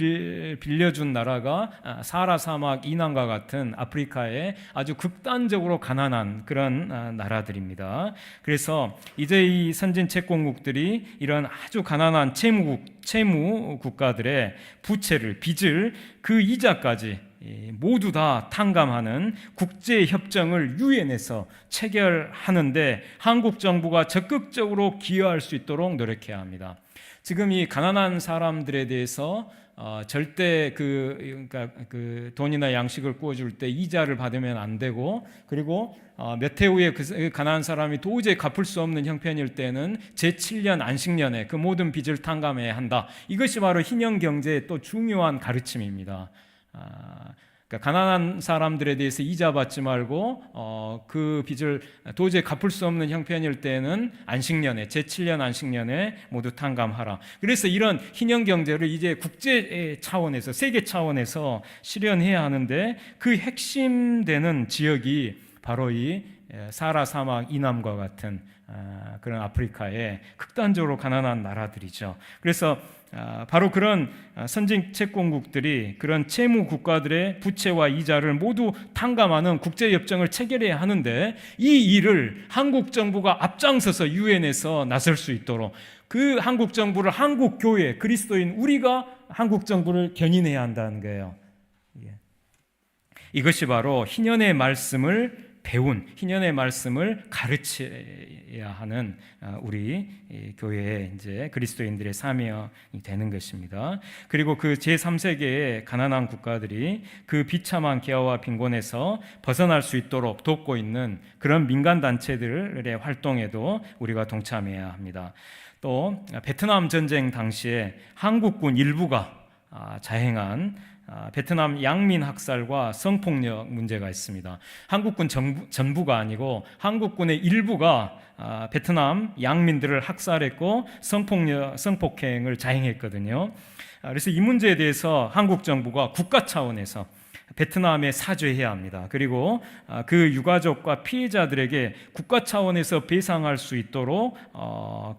빌려준 나라가 사하라 사막 이남과 같은 아프리카의 아주 극단적으로 가난한 그런 나라들입니다. 그래서 이제 이 선진 채권국들이 이런 아주 가난한 채무 국가들의 빚을 그 이자까지 모두 다 탕감하는 국제협정을 유엔에서 체결하는데 한국 정부가 적극적으로 기여할 수 있도록 노력해야 합니다. 지금 이 가난한 사람들에 대해서 절대 그러니까 그 돈이나 양식을 구워줄 때 이자를 받으면 안 되고 그리고 몇 해 후에 그 가난한 사람이 도저히 갚을 수 없는 형편일 때는 제7년 안식년에 그 모든 빚을 탕감해야 한다. 이것이 바로 희년 경제의 또 중요한 가르침입니다. 그러니까 가난한 사람들에 대해서 이자 받지 말고 그 빚을 도저히 갚을 수 없는 형편일 때는 안식년에 제7년 안식년에 모두 탕감하라. 그래서 이런 희년 경제를 이제 국제 차원에서 세계 차원에서 실현해야 하는데 그 핵심되는 지역이 바로 이 사하라 사막 이남과 같은 그런 아프리카의 극단적으로 가난한 나라들이죠. 그래서 바로 그런 선진 채권국들이 그런 채무 국가들의 부채와 이자를 모두 탕감하는 국제협정을 체결해야 하는데 이 일을 한국 정부가 앞장서서 유엔에서 나설 수 있도록 그 한국 정부를 한국 교회 그리스도인 우리가 한국 정부를 견인해야 한다는 거예요. 이것이 바로 희년의 말씀을 배운 희년의 말씀을 가르쳐야 하는 우리 교회의 이제 그리스도인들의 사명이 되는 것입니다. 그리고 그 제3세계의 가난한 국가들이 그 비참한 기아와 빈곤에서 벗어날 수 있도록 돕고 있는 그런 민간 단체들의 활동에도 우리가 동참해야 합니다. 또 베트남 전쟁 당시에 한국군 일부가 자행한 베트남 양민 학살과 성폭력 문제가 있습니다. 한국군 전부가 아니고 한국군의 일부가 베트남 양민들을 학살했고 성폭행을 자행했거든요. 그래서 이 문제에 대해서 한국 정부가 국가 차원에서 베트남에 사죄해야 합니다. 그리고 그 유가족과 피해자들에게 국가 차원에서 배상할 수 있도록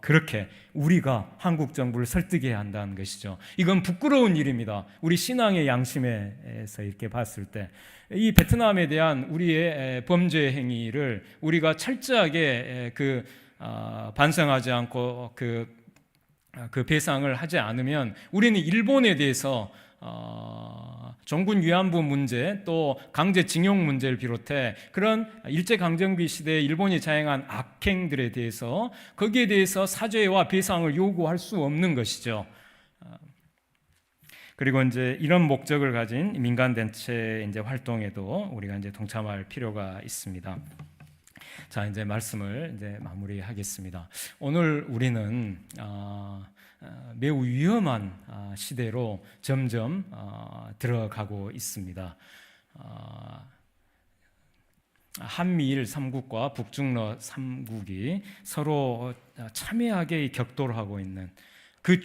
그렇게 우리가 한국 정부를 설득해야 한다는 것이죠. 이건 부끄러운 일입니다. 우리 신앙의 양심에서 이렇게 봤을 때 이 베트남에 대한 우리의 범죄 행위를 우리가 철저하게 반성하지 않고 그 배상을 하지 않으면 우리는 일본에 대해서 종군 위안부 문제 또 강제징용 문제를 비롯해 그런 일제강점기 시대에 일본이 자행한 악행들에 대해서 거기에 대해서 사죄와 배상을 요구할 수 없는 것이죠. 그리고 이제 이런 목적을 가진 민간 단체 이제 활동에도 우리가 이제 동참할 필요가 있습니다. 자, 이제 말씀을 이제 마무리하겠습니다. 오늘 우리는 매우 위험한 시대로 점점 들어가고 있습니다. 한미일 3국과 북중러 3국이 서로 첨예하게 격돌하고 있는 그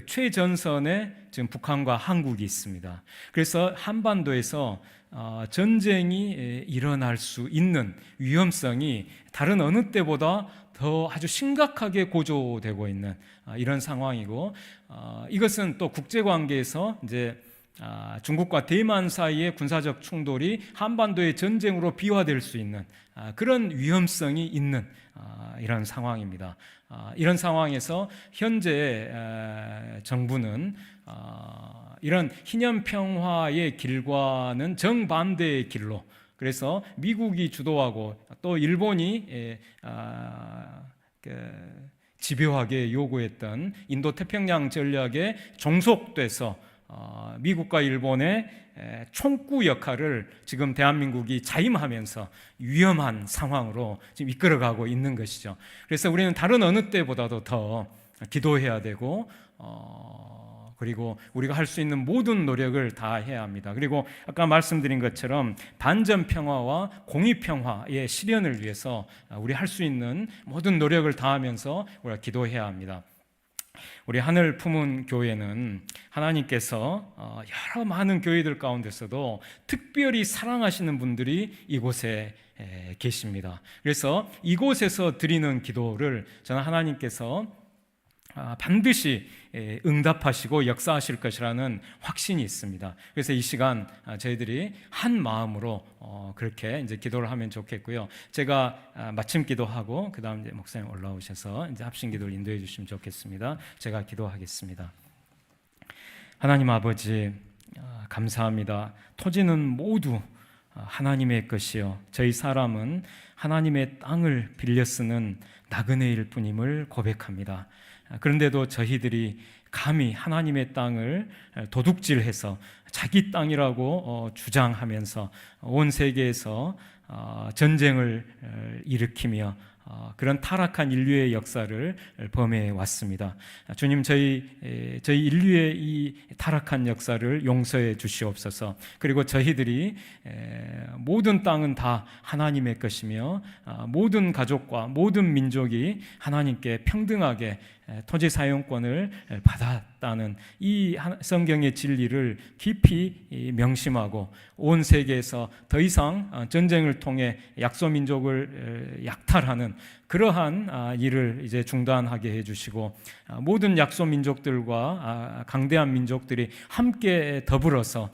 최전선에 지금 북한과 한국이 있습니다. 그래서 한반도에서 전쟁이 일어날 수 있는 위험성이 다른 어느 때보다 더 아주 심각하게 고조되고 있는 이런 상황이고, 이것은 또 국제관계에서 이제 중국과 대만 사이의 군사적 충돌이 한반도의 전쟁으로 비화될 수 있는 그런 위험성이 있는 이런 상황입니다. 이런 상황에서 현재 정부는 이런 희년평화의 길과는 정반대의 길로, 그래서 미국이 주도하고 또 일본이 집요하게 요구했던 인도태평양 전략에 종속돼서 미국과 일본의 총구 역할을 지금 대한민국이 자임하면서 위험한 상황으로 지금 이끌어가고 있는 것이죠. 그래서 우리는 다른 어느 때보다도 더 기도해야 되고 그리고 우리가 할 수 있는 모든 노력을 다 해야 합니다. 그리고 아까 말씀드린 것처럼 반전평화와 공의평화의 실현을 위해서 우리 할 수 있는 모든 노력을 다하면서 우리가 기도해야 합니다. 우리 하늘 품은 교회는 하나님께서 여러 많은 교회들 가운데서도 특별히 사랑하시는 분들이 이곳에 계십니다. 그래서 이곳에서 드리는 기도를 저는 하나님께서 반드시 응답하시고 역사하실 것이라는 확신이 있습니다. 그래서 이 시간 저희들이 한 마음으로 그렇게 이제 기도를 하면 좋겠고요. 제가 마침 기도하고 그 다음 이제 목사님 올라오셔서 이제 합심 기도를 인도해 주시면 좋겠습니다. 제가 기도하겠습니다. 하나님 아버지, 감사합니다. 토지는 모두 하나님의 것이요, 저희 사람은 하나님의 땅을 빌려 쓰는 나그네일 뿐임을 고백합니다. 그런데도 저희들이 감히 하나님의 땅을 도둑질해서 자기 땅이라고 주장하면서 온 세계에서 전쟁을 일으키며 그런 타락한 인류의 역사를 범해 왔습니다. 주님, 저희 인류의 이 타락한 역사를 용서해 주시옵소서. 그리고 저희들이 모든 땅은 다 하나님의 것이며 모든 가족과 모든 민족이 하나님께 평등하게 토지 사용권을 받았다는 이 성경의 진리를 깊이 명심하고 온 세계에서 더 이상 전쟁을 통해 약소민족을 약탈하는 그러한 일을 이제 중단하게 해주시고 모든 약소민족들과 강대한 민족들이 함께 더불어서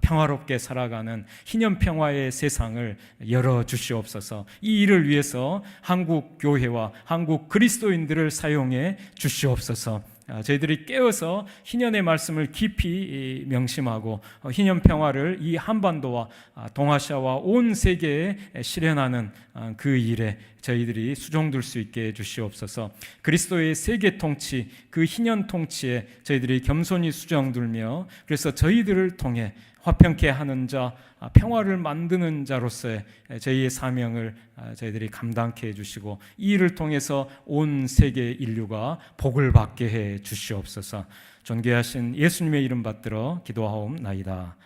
평화롭게 살아가는 희년평화의 세상을 열어주시옵소서. 이 일을 위해서 한국 교회와 한국 그리스도인들을 사용해 주시옵소서. 저희들이 깨어서 희년의 말씀을 깊이 명심하고 희년 평화를 이 한반도와 동아시아와 온 세계에 실현하는 그 일에 저희들이 수종들 수 있게 해주시옵소서. 그리스도의 세계 통치, 그 희년 통치에 저희들이 겸손히 수종들며 그래서 저희들을 통해 화평케 하는 자, 평화를 만드는 자로서의 저희의 사명을 저희들이 감당케 해주시고 이 일을 통해서 온 세계 인류가 복을 받게 해 주시옵소서. 존귀하신 예수님의 이름 받들어 기도하옵나이다.